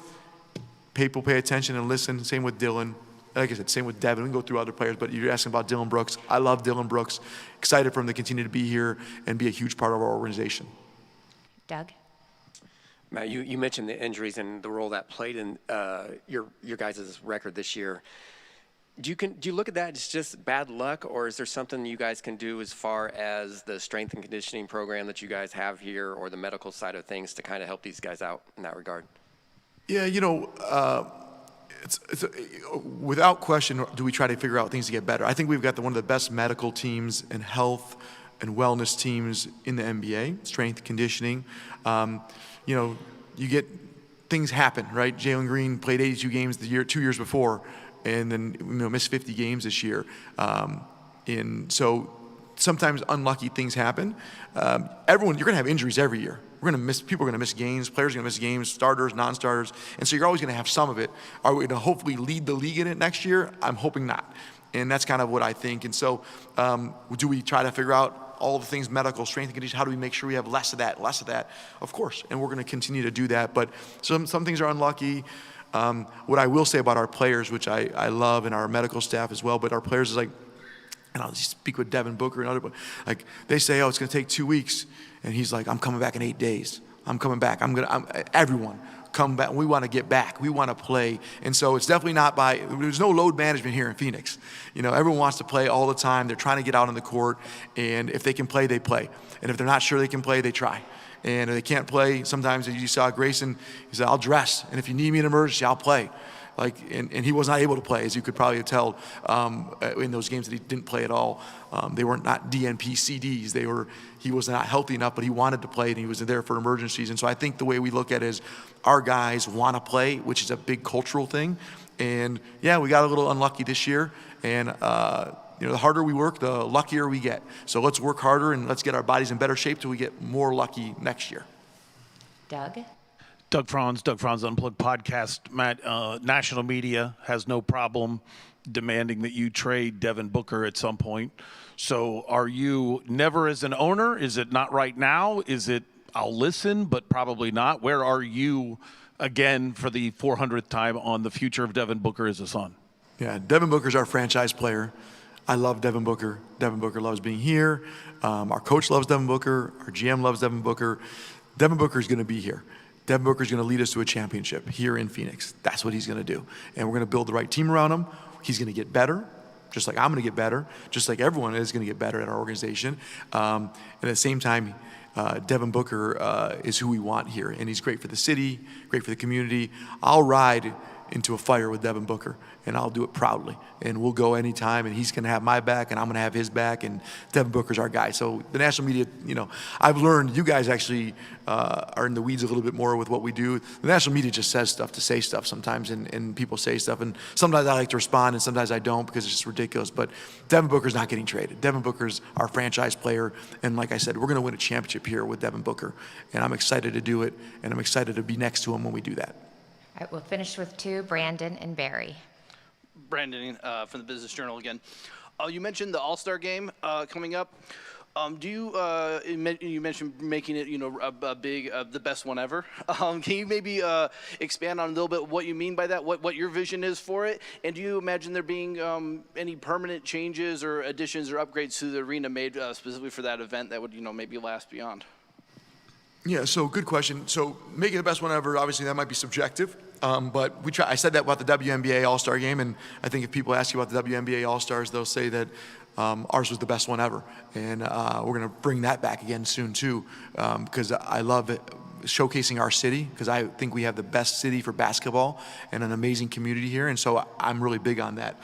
People pay attention and listen. Same with Dylan. Like I said, same with Devin. We can go through other players, but you're asking about Dylan Brooks. I love Dylan Brooks. Excited for him to continue to be here and be a huge part of our organization. Doug? Matt, you mentioned the injuries and the role that played in your guys' record this year. Do you look at that as just bad luck, or is there something you guys can do as far as the strength and conditioning program that you guys have here, or the medical side of things to kind of help these guys out in that regard? Yeah, without question, do we try to figure out things to get better? I think we've got one of the best medical teams and health and wellness teams in the NBA, strength, conditioning. You get things happen, right? Jalen Green played 82 games 2 years before, and then missed 50 games this year. And so sometimes unlucky things happen. You're going to have injuries every year. People are going to miss games, players are going to miss games, starters, non-starters, and so you're always going to have some of it. Are we going to hopefully lead the league in it next year? I'm hoping not, and that's kind of what I think. And so do we try to figure out all the things medical, strength and conditioning? How do we make sure we have less of that? Of course, and we're going to continue to do that, but some things are unlucky. What I will say about our players, which I love, and our medical staff as well, but our players is like, and I'll speak with Devin Booker and other, but like they say, it's going to take 2 weeks, and he's like, I'm coming back in 8 days. I'm coming back. Everyone, come back. We want to get back. We want to play. And so it's definitely not there's no load management here in Phoenix. Everyone wants to play all the time. They're trying to get out on the court, and if they can play, they play. And if they're not sure they can play, they try. And if they can't play, sometimes as you saw Grayson, he said, I'll dress. And if you need me in an emergency, I'll play. And he was not able to play, as you could probably tell in those games that he didn't play at all. They weren't not DNP CDs. He was not healthy enough, but he wanted to play, and he was there for emergencies. And so I think the way we look at it is our guys want to play, which is a big cultural thing. And, yeah, we got a little unlucky this year. And, the harder we work, the luckier we get. So let's work harder, and let's get our bodies in better shape till we get more lucky next year. Doug? Doug Franz Unplugged podcast. Matt, national media has no problem demanding that you trade Devin Booker at some point. So are you never as an owner? Is it not right now? Is it I'll listen, but probably not? Where are you, again, for the 400th time on the future of Devin Booker as a Son? Yeah, Devin Booker's our franchise player. I love Devin Booker. Devin Booker loves being here. Our coach loves Devin Booker. Our GM loves Devin Booker. Devin Booker's going to be here. Devin Booker's going to lead us to a championship here in Phoenix. That's what he's going to do. And we're going to build the right team around him. He's going to get better, just like I'm going to get better, just like everyone is going to get better at our organization. And at the same time, Devin Booker is who we want here. And he's great for the city, great for the community. I'll ride into a fire with Devin Booker, and I'll do it proudly. And we'll go anytime, and he's going to have my back, and I'm going to have his back, and Devin Booker's our guy. So the national media, I've learned you guys actually are in the weeds a little bit more with what we do. The national media just says stuff to say stuff sometimes, and people say stuff, and sometimes I like to respond, and sometimes I don't because it's just ridiculous. But Devin Booker's not getting traded. Devin Booker's our franchise player, and like I said, we're going to win a championship here with Devin Booker, and I'm excited to do it, and I'm excited to be next to him when we do that. All right, we'll finish with two, Brandon and Barry. Brandon from the Business Journal again. You mentioned the All-Star game coming up. You mentioned making it, a big, the best one ever. Can you maybe expand on a little bit what you mean by that? What your vision is for it? And do you imagine there being any permanent changes or additions or upgrades to the arena made specifically for that event that would, maybe last beyond? Yeah, so good question. So making the best one ever, obviously that might be subjective, but we try. I said that about the WNBA All-Star game, and I think if people ask you about the WNBA All-Stars, they'll say that ours was the best one ever, and we're going to bring that back again soon too, because I love it, showcasing our city, because I think we have the best city for basketball and an amazing community here, and so I'm really big on that.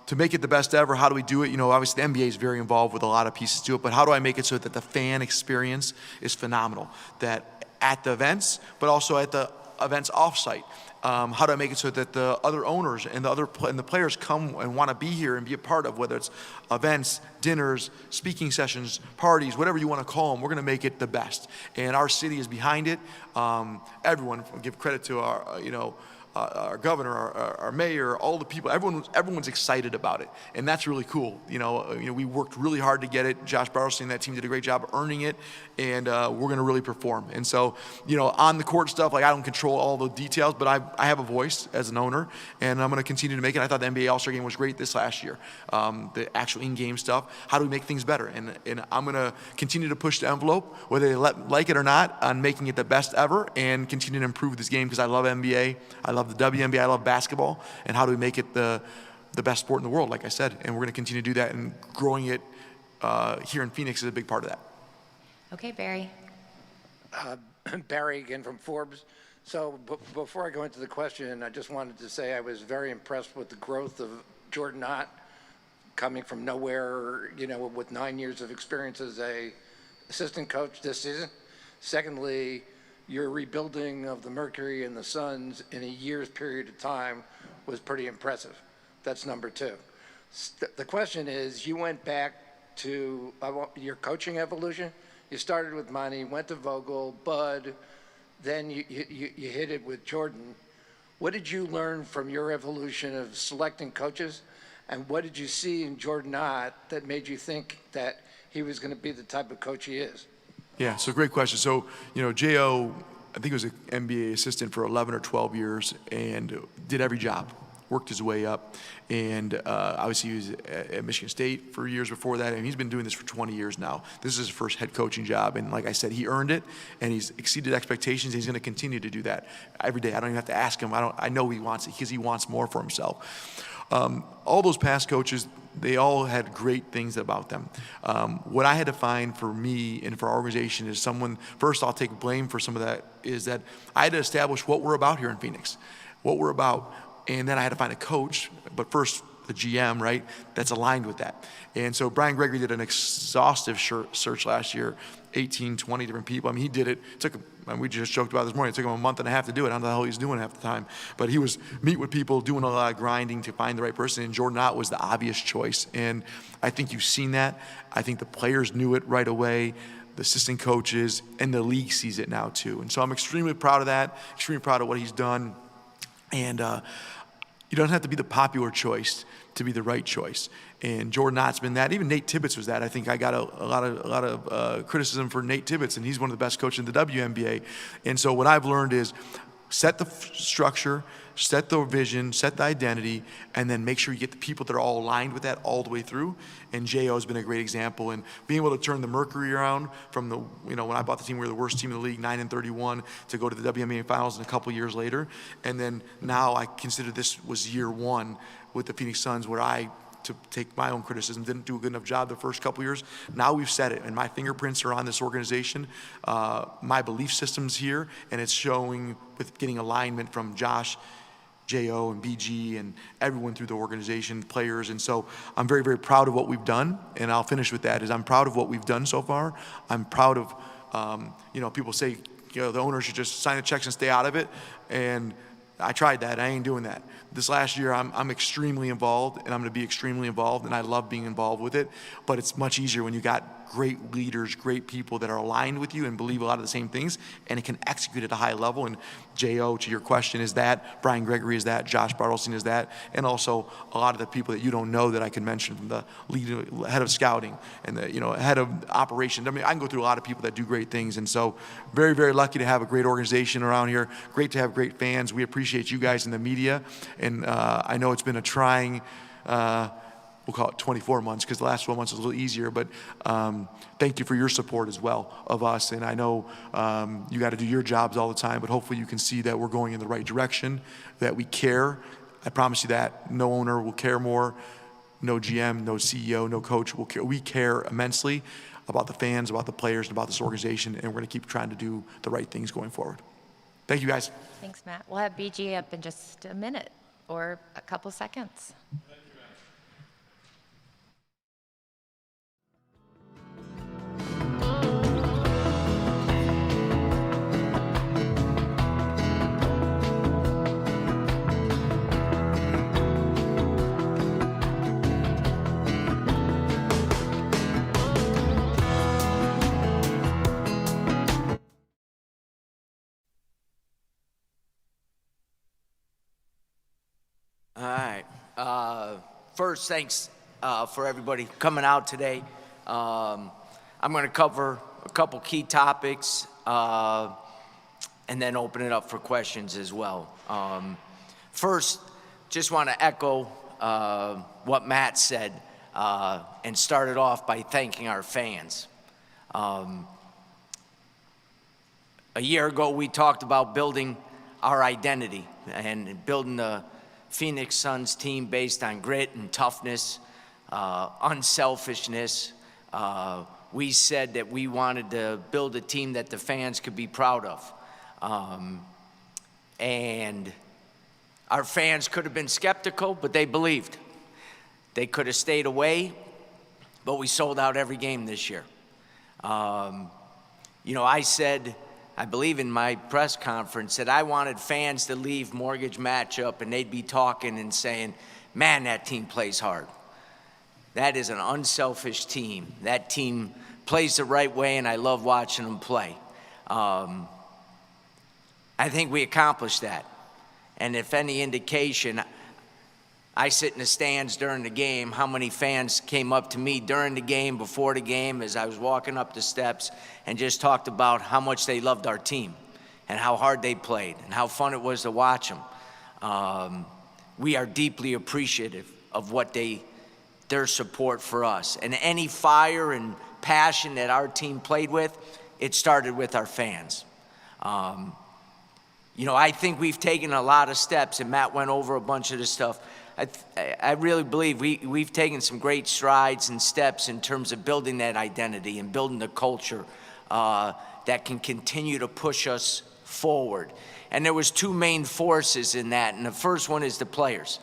To make it the best ever, how do we do it? Obviously the NBA is very involved with a lot of pieces to it, but how do I make it so that the fan experience is phenomenal? That at the events, but also at the events offsite. How do I make it so that the other owners and the players come and want to be here and be a part of, whether it's events, dinners, speaking sessions, parties, whatever you want to call them, we're going to make it the best. And our city is behind it. Everyone, give credit to our governor, our mayor, all the people, everyone's excited about it, and that's really cool. We worked really hard to get it. Josh Bartelstein and that team did a great job earning it, and we're going to really perform. And so, on the court stuff, I don't control all the details, but I have a voice as an owner, and I'm going to continue to make it. I thought the NBA All-Star Game was great this last year. The actual in-game stuff. How do we make things better? And I'm going to continue to push the envelope, whether they like it or not, on making it the best ever, and continue to improve this game because I love NBA. I love the WNBA, I love basketball, and how do we make it the best sport in the world, like I said, and we're going to continue to do that, and growing it here in Phoenix is a big part of that. Okay, Barry. Barry again from Forbes. So before I go into the question, I just wanted to say I was very impressed with the growth of Jordan Ott coming from nowhere, with 9 years of experience as a assistant coach this season. Secondly, your rebuilding of the Mercury and the Suns in a year's period of time was pretty impressive. That's number two. The question is, you went back to your coaching evolution. You started with Monty, went to Vogel, Bud, then you hit it with Jordan. What did you learn from your evolution of selecting coaches, and what did you see in Jordan Ott that made you think that he was going to be the type of coach he is? Yeah, so great question. So, J.O., I think he was an NBA assistant for 11 or 12 years and did every job. worked his way up. And obviously he was at Michigan State for years before that, and he's been doing this for 20 years now. This is his first head coaching job, and like I said, he earned it, and he's exceeded expectations. He's going to continue to do that every day. I don't even have to ask him. I know he wants it because he wants more for himself. All those past coaches, they all had great things about them. What I had to find for me and for our organization is someone, first I'll take blame for some of that, is that I had to establish what we're about here in Phoenix, what we're about. And then I had to find a coach, but first the GM, right, that's aligned with that. And so Brian Gregory did an exhaustive search last year, 18, 20 different people. I mean, he did it. We just joked about it this morning. It took him a month and a half to do it. I don't know the hell he's doing half the time. But he was meet with people, doing a lot of grinding to find the right person. And Jordan Ott was the obvious choice. And I think you've seen that. I think the players knew it right away, the assistant coaches, and the league sees it now too. And so I'm extremely proud of that, extremely proud of what he's done. And you don't have to be the popular choice to be the right choice. And Jordan Ott's been that. Even Nate Tibbetts was that. I think I got a lot of criticism for Nate Tibbetts, and he's one of the best coaches in the WNBA. And so what I've learned is set the structure, set the vision, set the identity, and then make sure you get the people that are all aligned with that all the way through. And J.O. has been a great example. And being able to turn the Mercury around from when I bought the team, we were the worst team in the league, 9-31, to go to the WNBA Finals in a couple years later. And then now I consider this was year one with the Phoenix Suns, where I, to take my own criticism, didn't do a good enough job the first couple years. Now we've said it, and my fingerprints are on this organization. My belief system's here, and it's showing with getting alignment from Josh, J.O. and BG and everyone through the organization, players. And so I'm very, very proud of what we've done. And I'll finish with that, is I'm proud of what we've done so far. I'm proud of, people say, the owner should just sign the checks and stay out of it. And I tried that. I ain't doing that. This last year, I'm extremely involved, and I'm going to be extremely involved, and I love being involved with it. But it's much easier when you got great leaders, great people that are aligned with you and believe a lot of the same things, and it can execute at a high level. And J.O., to your question, is that. Brian Gregory is that. Josh Bartelstein is that. And also a lot of the people that you don't know that I can mention, from the head of scouting and the head of operations. I mean, I can go through a lot of people that do great things. And so very, very lucky to have a great organization around here. Great to have great fans. We appreciate you guys in the media. And I know it's been a trying, we'll call it 24 months, because the last 12 months was a little easier, but thank you for your support as well of us. And I know you got to do your jobs all the time, but hopefully you can see that we're going in the right direction, that we care. I promise you that. No owner will care more, no GM, no CEO, no coach will care. We care immensely about the fans, about the players, and about this organization, and we're going to keep trying to do the right things going forward. Thank you, guys. Thanks, Matt. We'll have BG up in just a minute or a couple seconds. All right. First, thanks for everybody coming out today. I'm going to cover a couple key topics and then open it up for questions as well. First, just want to echo what Matt said and started off by thanking our fans. A year ago, we talked about building our identity and building the Phoenix Suns team based on grit and toughness, unselfishness. We said that we wanted to build a team that the fans could be proud of. And our fans could have been skeptical, but they believed. They could have stayed away, but we sold out every game this year. I said, I believe in my press conference, that I wanted fans to leave mortgage matchup and they'd be talking and saying, man, that team plays hard. That is an unselfish team. That team plays the right way, and I love watching them play. I think we accomplished that. And if any indication, I sit in the stands during the game, how many fans came up to me during the game, before the game, as I was walking up the steps, and just talked about how much they loved our team and how hard they played and how fun it was to watch them. we are deeply appreciative of their support for us. And any fire and passion that our team played with, it started with our fans. You know, I think we've taken a lot of steps, and Matt went over a bunch of this stuff. I really believe we've taken some great strides and steps in terms of building that identity and building the culture that can continue to push us forward. And there was two main forces in that, and the first one is the players.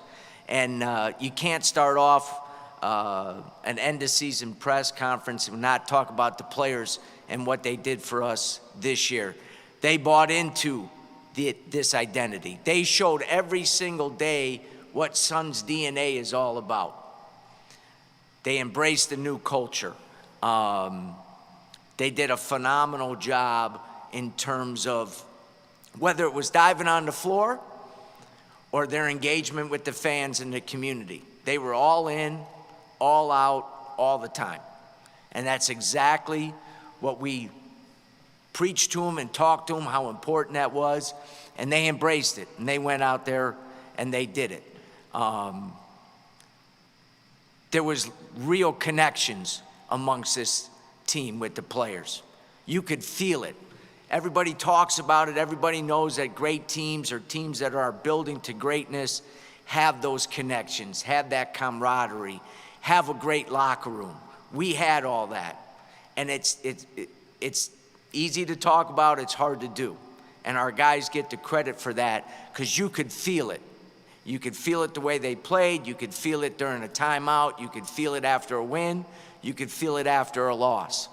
And you can't start off an end-of-season press conference and not talk about the players and what they did for us this year. They bought into this identity. They showed every single day what Suns DNA is all about. They embraced the new culture. They did a phenomenal job in terms of whether it was diving on the floor or their engagement with the fans and the community. They were all in, all out, all the time. And that's exactly what we preached to them and talked to them, how important that was. And they embraced it. And they went out there and they did it. There was real connections amongst this team with the players. You could feel it. Everybody talks about it. Everybody knows that great teams or teams that are building to greatness have those connections, have that camaraderie, have a great locker room. We had all that. And it's easy to talk about, it's hard to do. And our guys get the credit for that because you could feel it. You could feel it the way they played. You could feel it during a timeout. You could feel it after a win. You could feel it after a loss.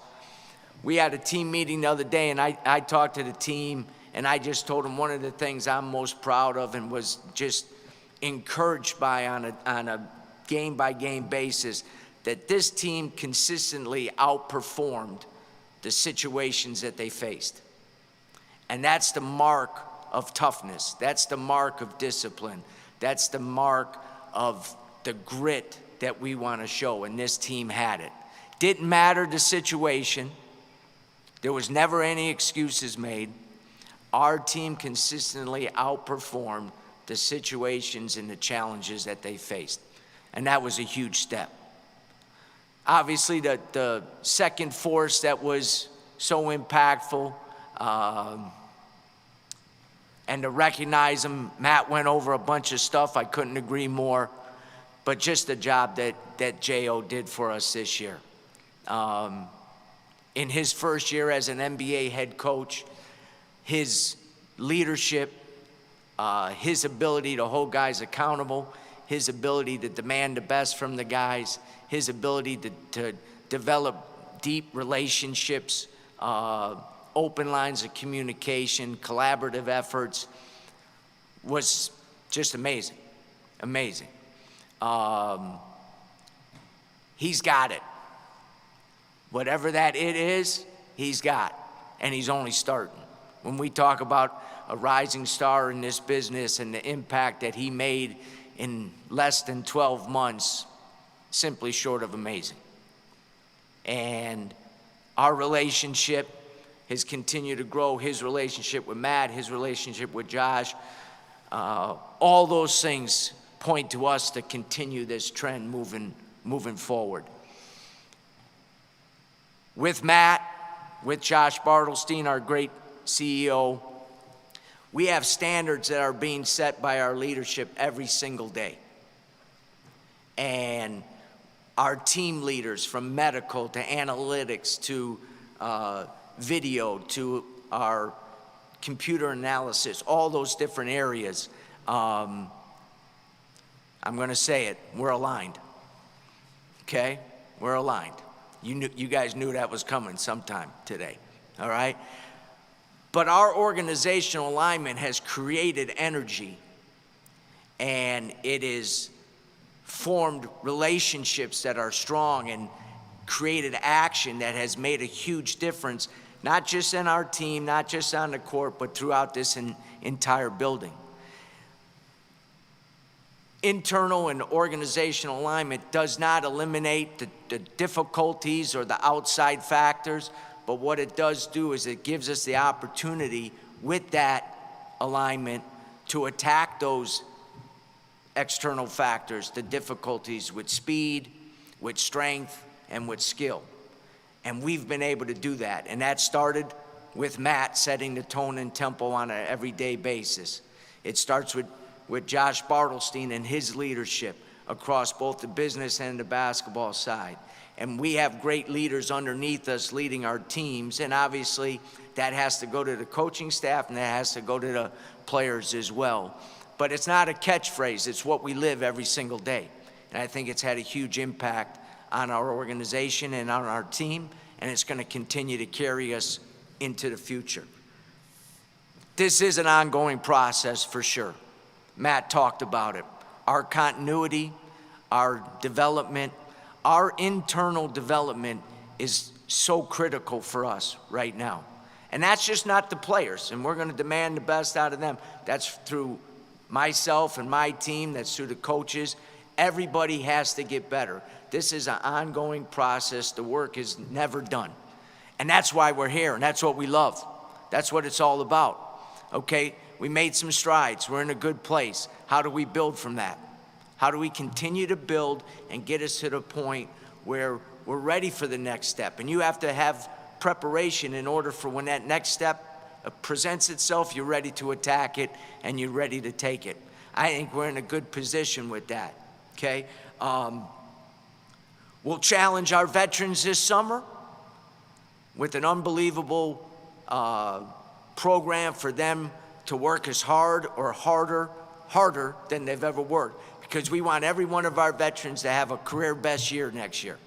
We had a team meeting the other day, and I talked to the team, and I just told them one of the things I'm most proud of and was just encouraged by on a game-by-game basis, that this team consistently outperformed the situations that they faced. And that's the mark of toughness. That's the mark of discipline. That's the mark of the grit that we want to show, and this team had it. Didn't matter the situation. There was never any excuses made. Our team consistently outperformed the situations and the challenges that they faced, and that was a huge step. Obviously, the second force that was so impactful, and to recognize him, Matt went over a bunch of stuff. I couldn't agree more. But just the job that J.O. did for us this year. In his first year as an NBA head coach, his leadership, his ability to hold guys accountable, his ability to demand the best from the guys, his ability to develop deep relationships, open lines of communication, collaborative efforts, was just amazing, amazing. He's got it. Whatever that it is, he's got, and he's only starting. When we talk about a rising star in this business and the impact that he made in less than 12 months, simply short of amazing. And our relationship has continued to grow, his relationship with Matt, his relationship with Josh. All those things point to us to continue this trend moving forward. With Matt, with Josh Bartelstein, our great CEO, we have standards that are being set by our leadership every single day. And our team leaders, from medical to analytics to video to our computer analysis, all those different areas, I'm going to say it, we're aligned. Okay? We're aligned. You guys knew that was coming sometime today, all right? But our organizational alignment has created energy, and it has formed relationships that are strong and created action that has made a huge difference, not just in our team, not just on the court, but throughout this entire building. Internal and organizational alignment does not eliminate the difficulties or the outside factors, but what it does do is it gives us the opportunity with that alignment to attack those external factors, the difficulties with speed, with strength, and with skill. And we've been able to do that. And that started with Matt setting the tone and tempo on an everyday basis. It starts with Josh Bartelstein and his leadership across both the business and the basketball side. And we have great leaders underneath us leading our teams. And obviously, that has to go to the coaching staff and that has to go to the players as well. But it's not a catchphrase. It's what we live every single day. And I think it's had a huge impact on our organization and on our team, and it's going to continue to carry us into the future. This is an ongoing process for sure. Matt talked about it. Our continuity, our development, our internal development is so critical for us right now. And that's just not the players, and we're going to demand the best out of them. That's through myself and my team, that's through the coaches. Everybody has to get better. This is an ongoing process. The work is never done. And that's why we're here, and that's what we love. That's what it's all about. Okay, we made some strides. We're in a good place. How do we build from that? How do we continue to build and get us to the point where we're ready for the next step? And you have to have preparation in order for when that next step presents itself, you're ready to attack it and you're ready to take it. I think we're in a good position with that, okay? We'll challenge our veterans this summer with an unbelievable program for them to work as hard or harder than they've ever worked, because we want every one of our veterans to have a career best year next year.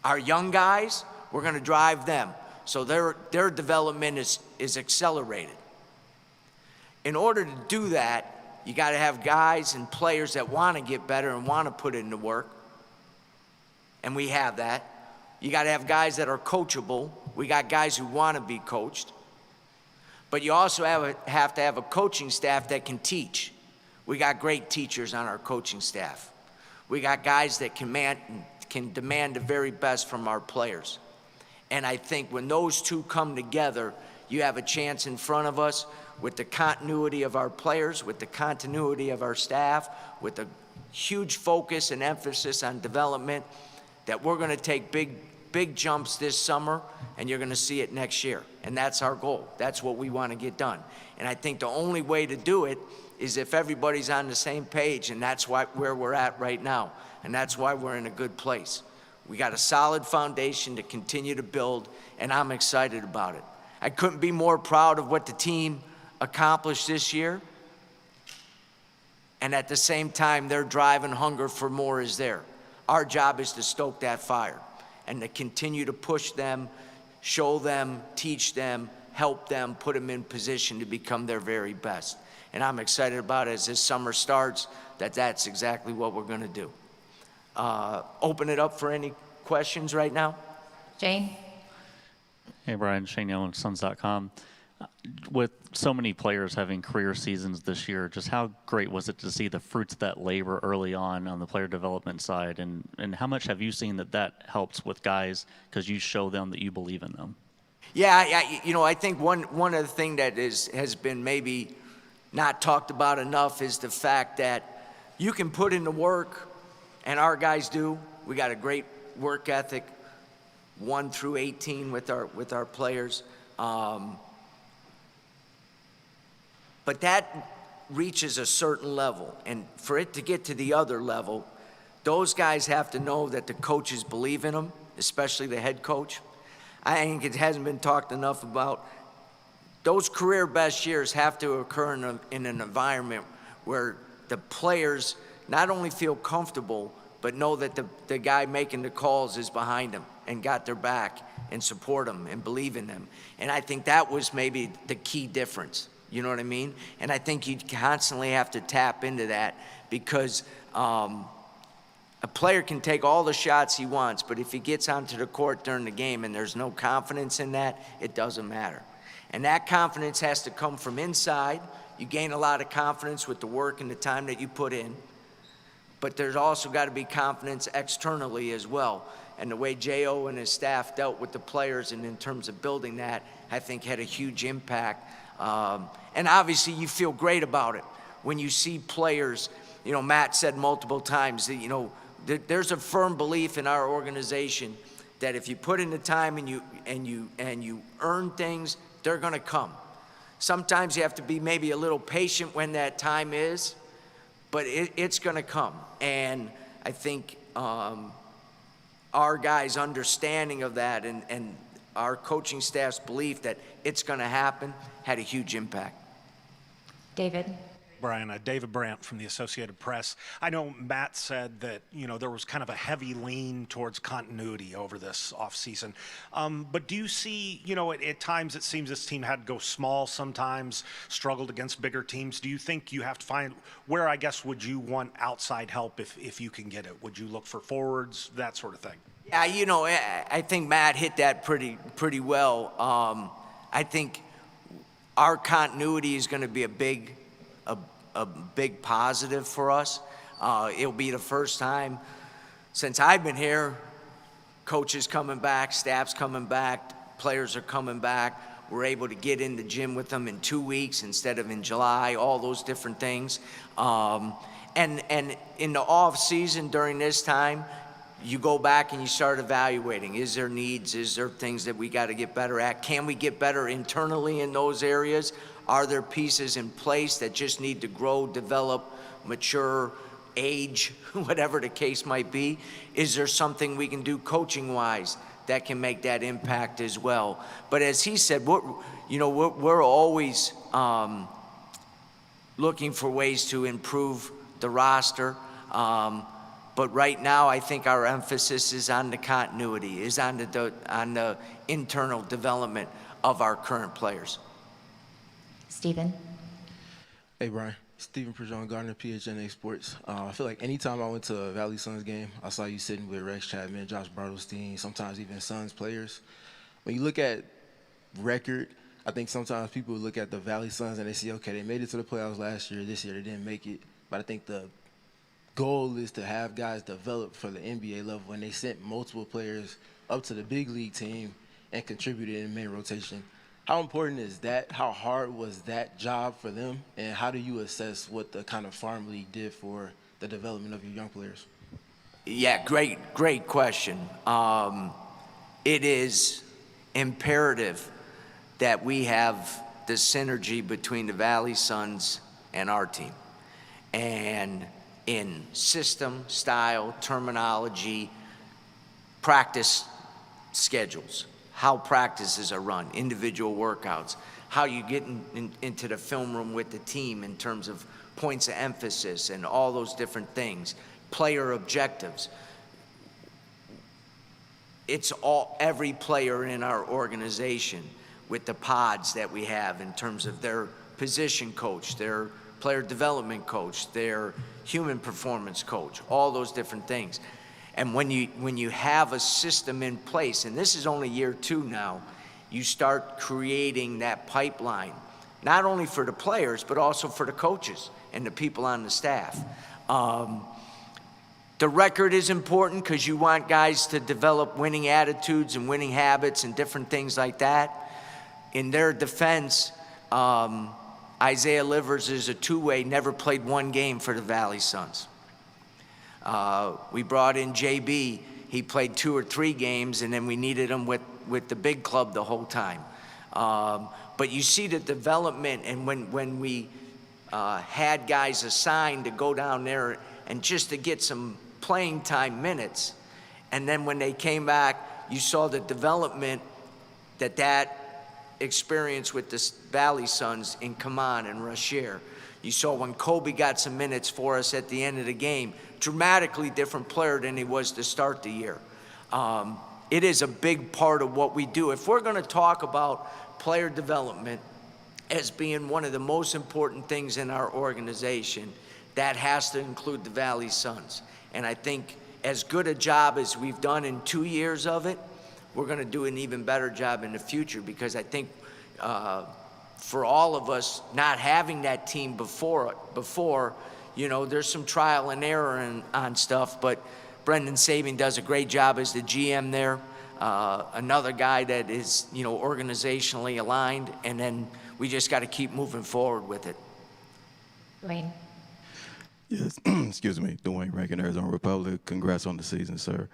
Our young guys, we're going to drive them so their development is accelerated. In order to do that, you got to have guys and players that want to get better and want to put in the work, and we have that. You got to have guys that are coachable. We got guys who want to be coached. But you also have to have a coaching staff that can teach. We got great teachers on our coaching staff. We got guys that can demand the very best from our players. And I think when those two come together, you have a chance in front of us with the continuity of our players, with the continuity of our staff, with a huge focus and emphasis on development, that we're going to take big jumps this summer, and you're going to see it next year. And that's our goal. That's what we want to get done. And I think the only way to do it is if everybody's on the same page, and that's where we're at right now. And that's why we're in a good place. We got a solid foundation to continue to build, and I'm excited about it. I couldn't be more proud of what the team accomplished this year. And at the same time, their drive and hunger for more is there. Our job is to stoke that fire and to continue to push them, show them, teach them, help them, put them in position to become their very best. And I'm excited about it as this summer starts, that's exactly what we're going to do. Open it up for any questions right now. Jane? Hey, Brian, Shane Yellen, Suns.com. With so many players having career seasons this year, just how great was it to see the fruits of that labor early on the player development side? And how much have you seen that helps with guys because you show them that you believe in them? Yeah, I think one of the things that has been maybe not talked about enough is the fact that you can put in the work, and our guys do. We got a great work ethic, 1 through 18 with our players. But that reaches a certain level, and for it to get to the other level, those guys have to know that the coaches believe in them, especially the head coach. I think it hasn't been talked enough about. Those career best years have to occur in an environment where the players not only feel comfortable, but know that the guy making the calls is behind them and got their back and support them and believe in them. And I think that was maybe the key difference. You know what I mean? And I think you constantly have to tap into that, because a player can take all the shots he wants, but if he gets onto the court during the game and there's no confidence in that, it doesn't matter. And that confidence has to come from inside. You gain a lot of confidence with the work and the time that you put in, but there's also got to be confidence externally as well. And the way J.O. and his staff dealt with the players and in terms of building that, I think had a huge impact. And obviously you feel great about it when you see players Matt said multiple times that, there's a firm belief in our organization that if you put in the time and you earn things, they're going to come. Sometimes you have to be maybe a little patient when that time is, but it's going to come. And I think our guys' understanding of that and our coaching staff's belief that it's going to happen had a huge impact. David? Brian, David Brandt from the Associated Press. I know Matt said that, there was kind of a heavy lean towards continuity over this offseason. But do you see, at times it seems this team had to go small sometimes, struggled against bigger teams. Do you think you have to find, where I guess would you want outside help if you can get it? Would you look for forwards, that sort of thing? Yeah, I think Matt hit that pretty well. I think our continuity is going to be a big positive for us. It'll be the first time since I've been here, coaches coming back, staff's coming back, players are coming back. We're able to get in the gym with them in 2 weeks instead of in July, all those different things. And in the off season during this time, you go back and you start evaluating. Is there needs? Is there things that we got to get better at? Can we get better internally in those areas? Are there pieces in place that just need to grow, develop, mature, age, whatever the case might be? Is there something we can do coaching-wise that can make that impact as well? But as he said, we're always looking for ways to improve the roster. But right now, I think our emphasis is on the continuity, is on the internal development of our current players. Stephen? Hey, Brian. Stephen Prejean Gardner, PHNX Sports. I feel like anytime I went to a Valley Suns game, I saw you sitting with Rex Chapman, Josh Bartlestein, sometimes even Suns players. When you look at record, I think sometimes people look at the Valley Suns and they see, okay, they made it to the playoffs last year, this year they didn't make it. But I think the goal is to have guys develop for the NBA level, and they sent multiple players up to the big league team and contributed in main rotation. How important is that? How hard was that job for them? And how do you assess what the kind of farm league did for the development of your young players? Yeah, great question. It is imperative that we have the synergy between the Valley Suns and our team. And in system, style, terminology, practice schedules, how practices are run, individual workouts, how you get into the film room with the team in terms of points of emphasis and all those different things, player objectives. It's every player in our organization with the pods that we have in terms of their position coach, their player development coach, their human performance coach, all those different things. And when you have a system in place, and this is only year 2 now, you start creating that pipeline, not only for the players, but also for the coaches and the people on the staff. The record is important because you want guys to develop winning attitudes and winning habits and different things like that. In their defense, Isaiah Livers is a two-way, never played one game for the Valley Suns. We brought in JB. He played 2 or 3 games, and then we needed him with the big club the whole time. But you see the development, and when we had guys assigned to go down there and just to get some playing time minutes, and then when they came back, you saw the development that experience with the Valley Suns in Kaman and Rashier. You saw when Kobe got some minutes for us at the end of the game, dramatically different player than he was to start the year. It is a big part of what we do. If we're going to talk about player development as being one of the most important things in our organization, that has to include the Valley Suns. And I think as good a job as we've done in 2 years of it, we're going to do an even better job in the future, because I think for all of us not having that team before, there's some trial and error on stuff, but Brendan Sabian does a great job as the GM there. Another guy that is, organizationally aligned, and then we just got to keep moving forward with it. Dwayne? Yes, excuse me, Dwayne Rankin, Arizona Republic. Congrats on the season, sir.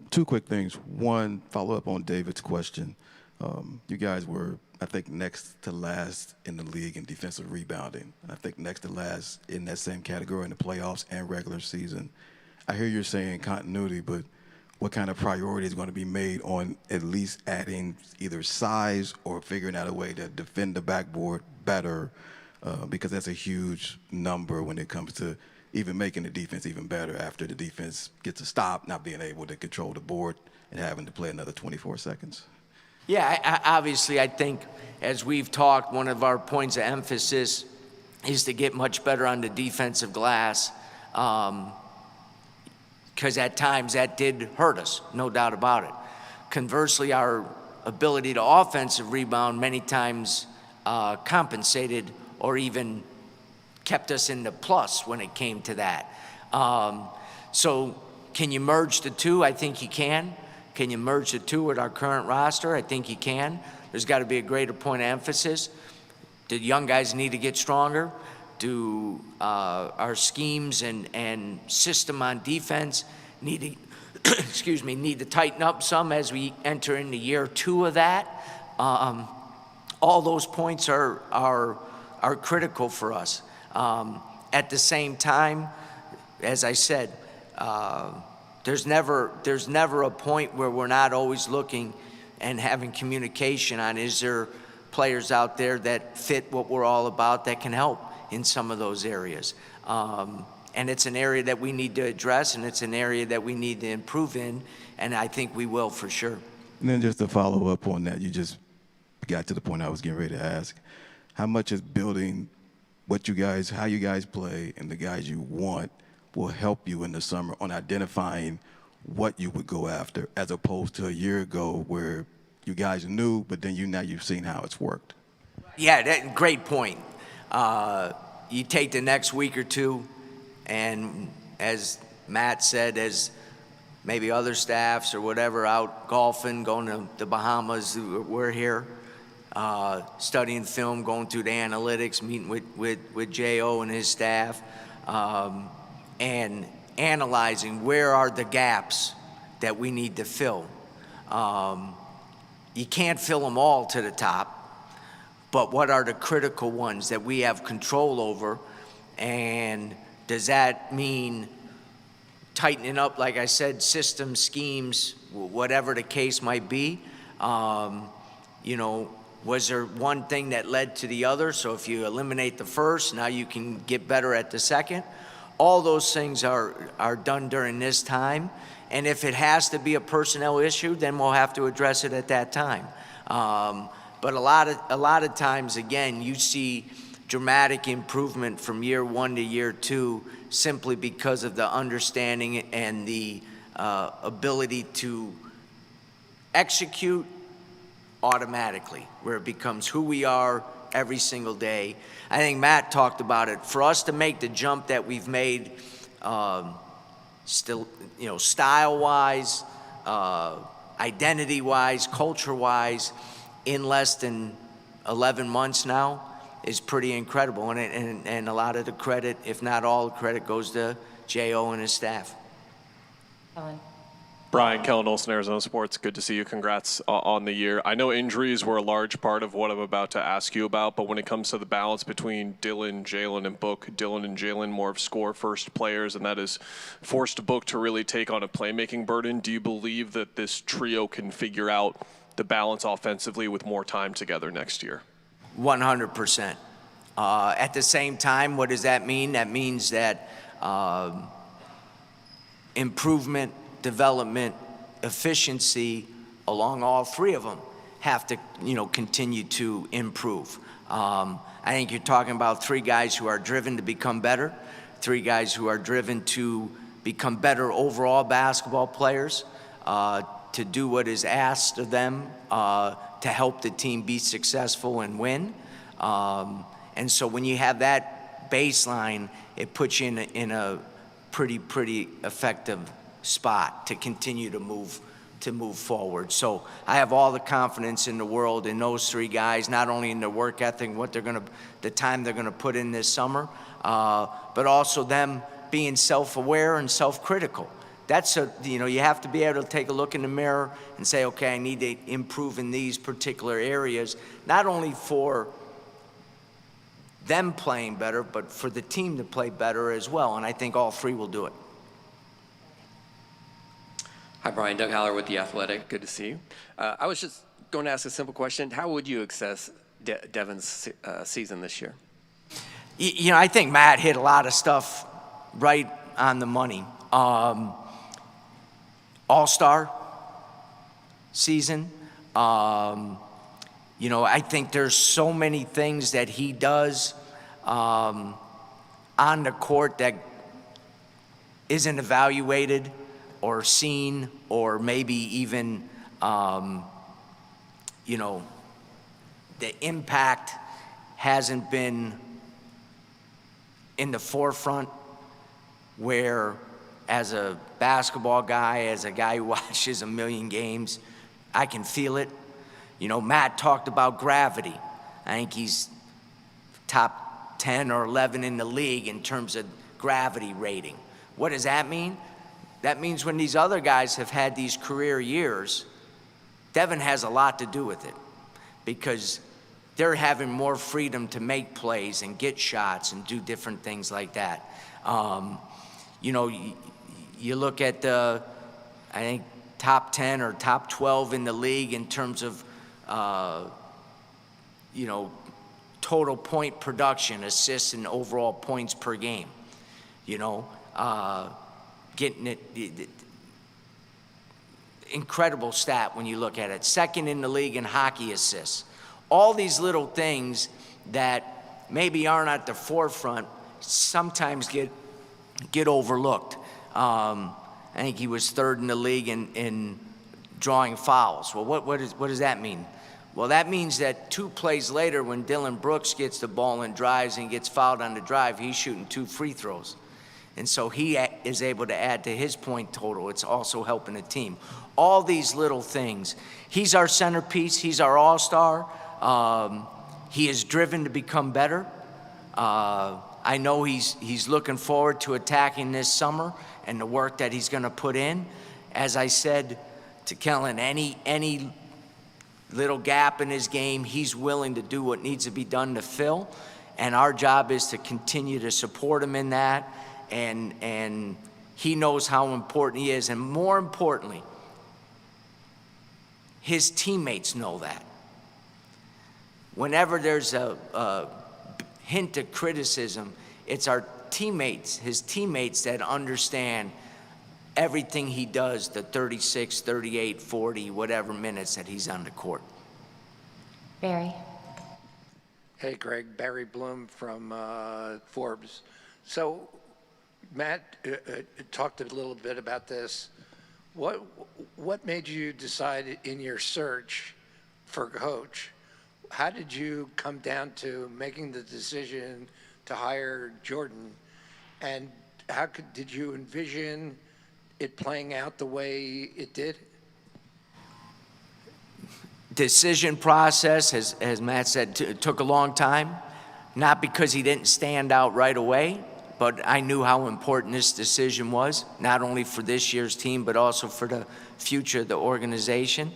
Two quick things. One, follow up on David's question. You guys were, I think, next to last in the league in defensive rebounding. I think next to last in that same category in the playoffs and regular season. I hear you're saying continuity, but what kind of priority is going to be made on at least adding either size or figuring out a way to defend the backboard better? Because that's a huge number when it comes to even making the defense even better after the defense gets a stop, not being able to control the board and having to play another 24 seconds. Yeah, obviously, I think as we've talked, one of our points of emphasis is to get much better on the defensive glass, because at times that did hurt us, no doubt about it. Conversely, our ability to offensive rebound many times compensated or even kept us in the plus when it came to that. So can you merge the two? I think you can. Can you merge the two with our current roster? I think you can. There's got to be a greater point of emphasis. Do young guys need to get stronger? Do our schemes and system on defense need to, need to tighten up some as we enter into year 2 of that? All those points are critical for us. At the same time, as I said, there's never a point where we're not always looking and having communication on, is there players out there that fit what we're all about that can help in some of those areas. And it's an area that we need to address, and it's an area that we need to improve in, and I think we will for sure. And then just to follow up on that, you just got to the point I was getting ready to ask. How much is building how you guys play and the guys you want will help you in the summer on identifying what you would go after, as opposed to a year ago where you guys knew, but then now you've seen how it's worked? Yeah, great point. You take the next week or two, and as Matt said, as maybe other staffs or whatever out golfing, going to the Bahamas, we're here, studying film, going through the analytics, meeting with J.O. and his staff, and analyzing where are the gaps that we need to fill. You can't fill them all to the top, but what are the critical ones that we have control over? And does that mean tightening up, like I said, systems, schemes, whatever the case might be? Was there one thing that led to the other? So if you eliminate the first, now you can get better at the second. All those things are done during this time. And if it has to be a personnel issue, then we'll have to address it at that time. But a lot of times, again, you see dramatic improvement from year 1 to year 2 simply because of the understanding and the ability to execute automatically, where it becomes who we are every single day. I think Matt talked about it. For us to make the jump that we've made, style-wise, identity-wise, culture-wise, in less than 11 months now, is pretty incredible. And a lot of the credit, if not all the credit, goes to J.O. and his staff. Ellen. Brian, Kellen Olson, Arizona Sports. Good to see you. Congrats on the year. I know injuries were a large part of what I'm about to ask you about, but when it comes to the balance between Dylan, Jalen, and Book, Dylan and Jalen more of score-first players, and that has forced Book to really take on a playmaking burden. Do you believe that this trio can figure out the balance offensively with more time together next year? 100%. At the same time, what does that mean? That means that improvement, development, efficiency along all three of them have to, continue to improve. I think you're talking about 3 guys who are driven to become better, 3 guys who are driven to become better overall basketball players, to do what is asked of them, to help the team be successful and win. And so when you have that baseline, it puts you in a pretty effective spot to continue to move forward. So I have all the confidence in the world in those 3 guys, not only in their work ethic, the time they're gonna put in this summer, but also them being self-aware and self-critical. You have to be able to take a look in the mirror and say, okay, I need to improve in these particular areas, not only for them playing better, but for the team to play better as well. And I think all three will do it. Hi, Brian. Doug Haller with The Athletic. Good to see you. I was just going to ask a simple question. How would you assess Devin's season this year? I think Matt hit a lot of stuff right on the money. All-star season. I think there's so many things that he does on the court that isn't evaluated or seen, or maybe even, the impact hasn't been in the forefront, where as a basketball guy, as a guy who watches a million games, I can feel it. Matt talked about gravity. I think he's top 10 or 11 in the league in terms of gravity rating. What does that mean? That means when these other guys have had these career years, Devin has a lot to do with it, because they're having more freedom to make plays and get shots and do different things like that. You look at I think, top 10 or top 12 in the league in terms of, total point production, assists, and overall points per game. Getting it, incredible stat when you look at it. Second in the league in hockey assists. All these little things that maybe aren't at the forefront sometimes get overlooked. I think he was third in the league in drawing fouls. Well, what does that mean? Well, that means that 2 plays later, when Dylan Brooks gets the ball and drives and gets fouled on the drive, he's shooting 2 free throws. And so he is able to add to his point total. It's also helping the team. All these little things. He's our centerpiece. He's our all-star. He is driven to become better. I know he's looking forward to attacking this summer and the work that he's going to put in. As I said to Kellen, any little gap in his game, he's willing to do what needs to be done to fill. And our job is to continue to support him in that. And he knows how important he is. And more importantly, his teammates know that. Whenever there's a hint of criticism, it's his teammates that understand everything he does, the 36, 38, 40, whatever minutes that he's on the court. Barry. Hey, Greg. Barry Bloom from Forbes. So, Matt talked a little bit about this. What made you decide in your search for coach? How did you come down to making the decision to hire Jordan? And did you envision it playing out the way it did? Decision process, as Matt said, took a long time. Not because he didn't stand out right away, but I knew how important this decision was, not only for this year's team, but also for the future of the organization.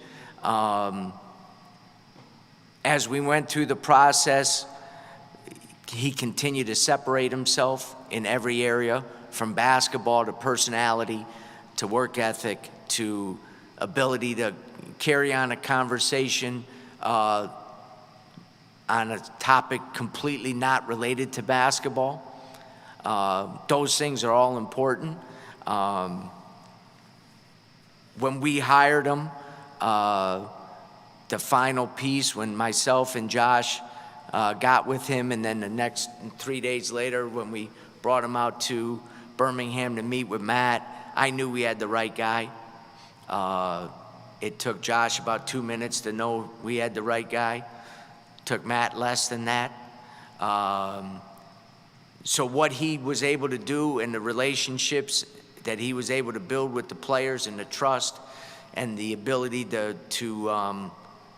As we went through the process, he continued to separate himself in every area, from basketball to personality to work ethic to ability to carry on a conversation on a topic completely not related to basketball. Those things are all important. When we hired him, the final piece, when myself and Josh got with him, and then the next 3 days later when we brought him out to Birmingham to meet with Matt, I knew we had the right guy. It took Josh about 2 minutes to know we had the right guy. Took Matt less than that. So what he was able to do and the relationships that he was able to build with the players and the trust and the ability to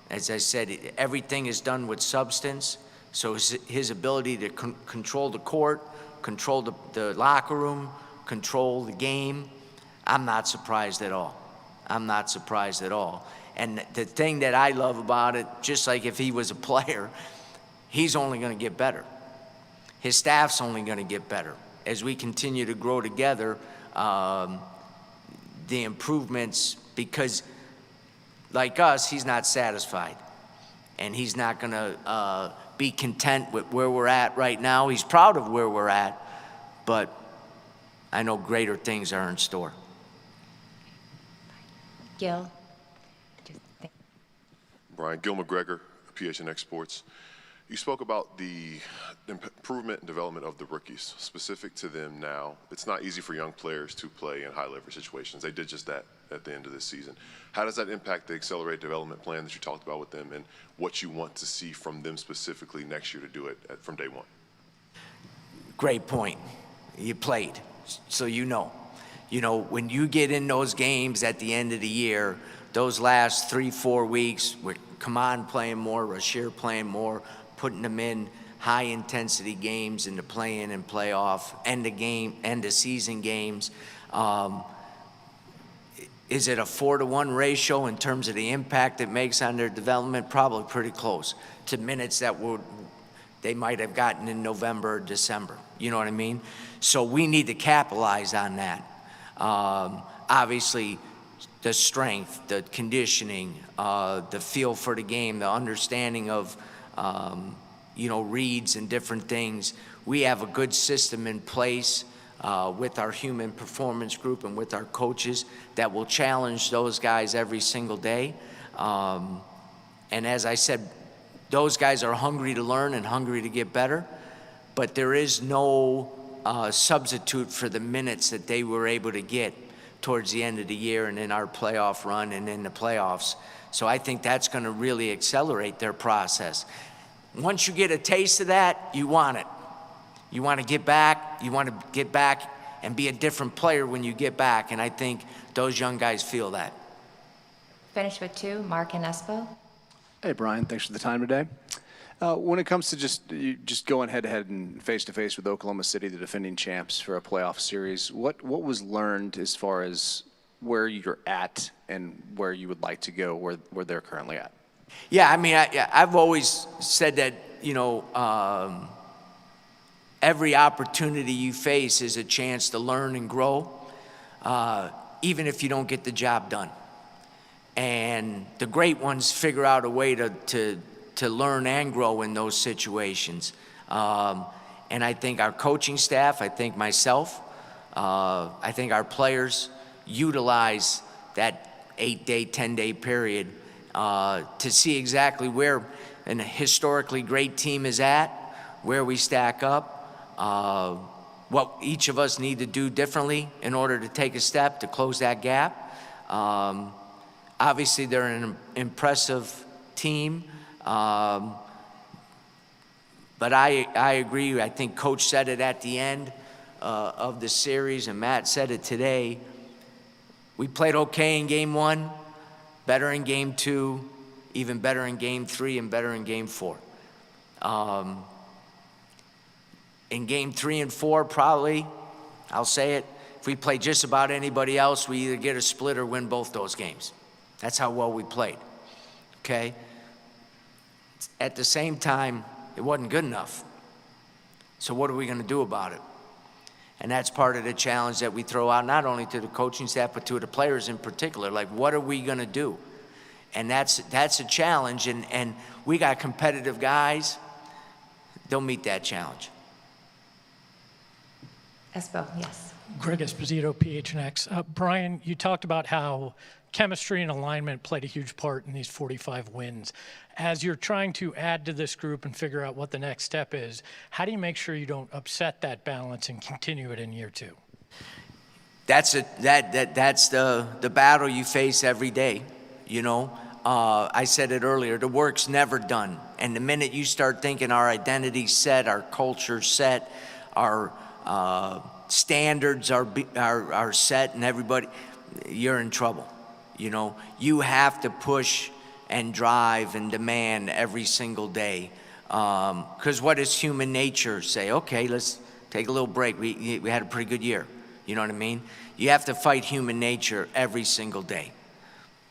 as I said, everything is done with substance. So his ability to control the court, control the locker room, control the game, I'm not surprised at all. I'm not surprised at all. And the thing that I love about it, just like if he was a player, he's only going to get better. His staff's only going to get better. As we continue to grow together, the improvements, because like us, he's not satisfied. And he's not going to be content with where we're at right now. He's proud of where we're at, but I know greater things are in store. Gil? Brian, Gil McGregor, PHNX Sports. You spoke about the improvement and development of the rookies, specific to them now. It's not easy for young players to play in high-leverage situations. They did just that at the end of this season. How does that impact the accelerated development plan that you talked about with them and what you want to see from them specifically next year to do it from day one? Great point. You played, so you know. You know, when you get in those games at the end of the year, those last 3-4 weeks with Kaman playing more, Rashir playing more, putting them in high-intensity games in the play-in and playoff, end of season games. Is it a 4-to-1 ratio in terms of the impact it makes on their development? Probably pretty close to minutes that they might have gotten in November or December. You know what I mean? So we need to capitalize on that. Obviously, the strength, the conditioning, the feel for the game, the understanding of, reads and different things. We have a good system in place with our human performance group and with our coaches that will challenge those guys every single day. And as I said, those guys are hungry to learn and hungry to get better, but there is no substitute for the minutes that they were able to get towards the end of the year and in our playoff run and in the playoffs. So I think that's going to really accelerate their process. Once you get a taste of that, you want it. You want to get back. You want to get back and be a different player when you get back. And I think those young guys feel that. Finish with 2, Mark and Espo. Hey, Brian, thanks for the time today. When it comes to just going head-to-head and face-to-face with Oklahoma City, the defending champs, for a playoff series, what was learned as far as where you're at and where you would like to go, where they're currently at? Yeah, I mean, I've always said that, every opportunity you face is a chance to learn and grow, even if you don't get the job done. And the great ones figure out a way to learn and grow in those situations. And I think our coaching staff, I think myself, I think our players utilize that 8-day, 10-day period to see exactly where a historically great team is at, where we stack up, what each of us need to do differently in order to take a step to close that gap. Obviously, they're an impressive team. But I agree. I think Coach said it at the end of the series, and Matt said it today. We played okay in Game 1, better in Game 2, even better in Game 3, and better in Game 4. In Game 3 and 4, probably, I'll say it, if we play just about anybody else, we either get a split or win both those games. That's how well we played, okay? At the same time, it wasn't good enough. So what are we going to do about it? And that's part of the challenge that we throw out, not only to the coaching staff, but to the players in particular. Like, what are we going to do? And that's a challenge, and we got competitive guys. They'll meet that challenge. Espo, yes. Greg Esposito, PHNX. Brian, you talked about how chemistry and alignment played a huge part in these 45 wins. As you're trying to add to this group and figure out what the next step is, how do you make sure you don't upset that balance and continue it in year 2? That's the battle you face every day, I said it earlier, the work's never done. And the minute you start thinking our identity's set, our culture's set, our standards are set, and everybody, you're in trouble. You have to push and drive and demand every single day. Because what does human nature say? Okay, let's take a little break. We had a pretty good year. You know what I mean? You have to fight human nature every single day.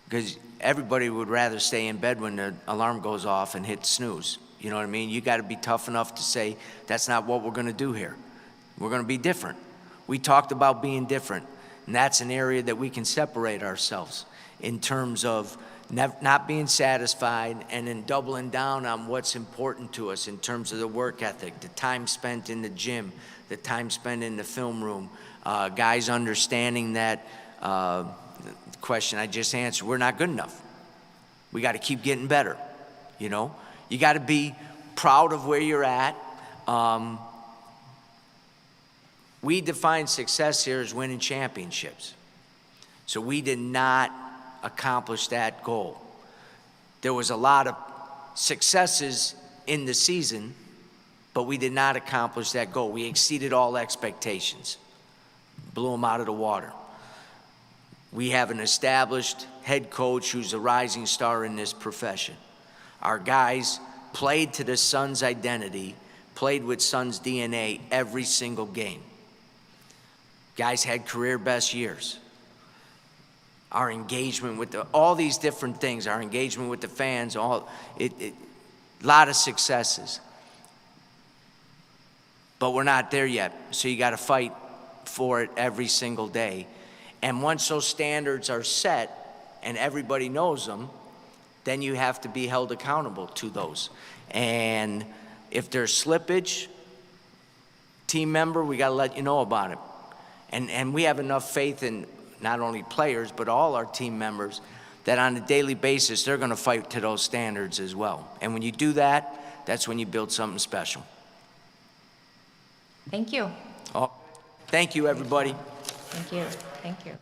Because everybody would rather stay in bed when the alarm goes off and hit snooze. You know what I mean? You got to be tough enough to say, that's not what we're going to do here. We're going to be different. We talked about being different, and that's an area that we can separate ourselves in terms of not being satisfied and then doubling down on what's important to us in terms of the work ethic, the time spent in the gym, the time spent in the film room, guys understanding that the question I just answered, we're not good enough. We got to keep getting better, you know? You got to be proud of where you're at. We define success here as winning championships. So we did not accomplish that goal. There was a lot of successes in the season, but we did not accomplish that goal. We exceeded all expectations, blew them out of the water. We have an established head coach who's a rising star in this profession. Our guys played to the Suns' identity, played with Suns' DNA every single game. Guys had career best years. Our engagement with all these different things, our engagement with the fans, a lot of successes. But we're not there yet, so you got to fight for it every single day. And once those standards are set and everybody knows them, then you have to be held accountable to those. And if there's slippage, team member, we got to let you know about it. And we have enough faith in not only players, but all our team members, that on a daily basis, they're going to fight to those standards as well. And when you do that, that's when you build something special. Thank you. Oh, thank you, everybody. Thank you. Thank you.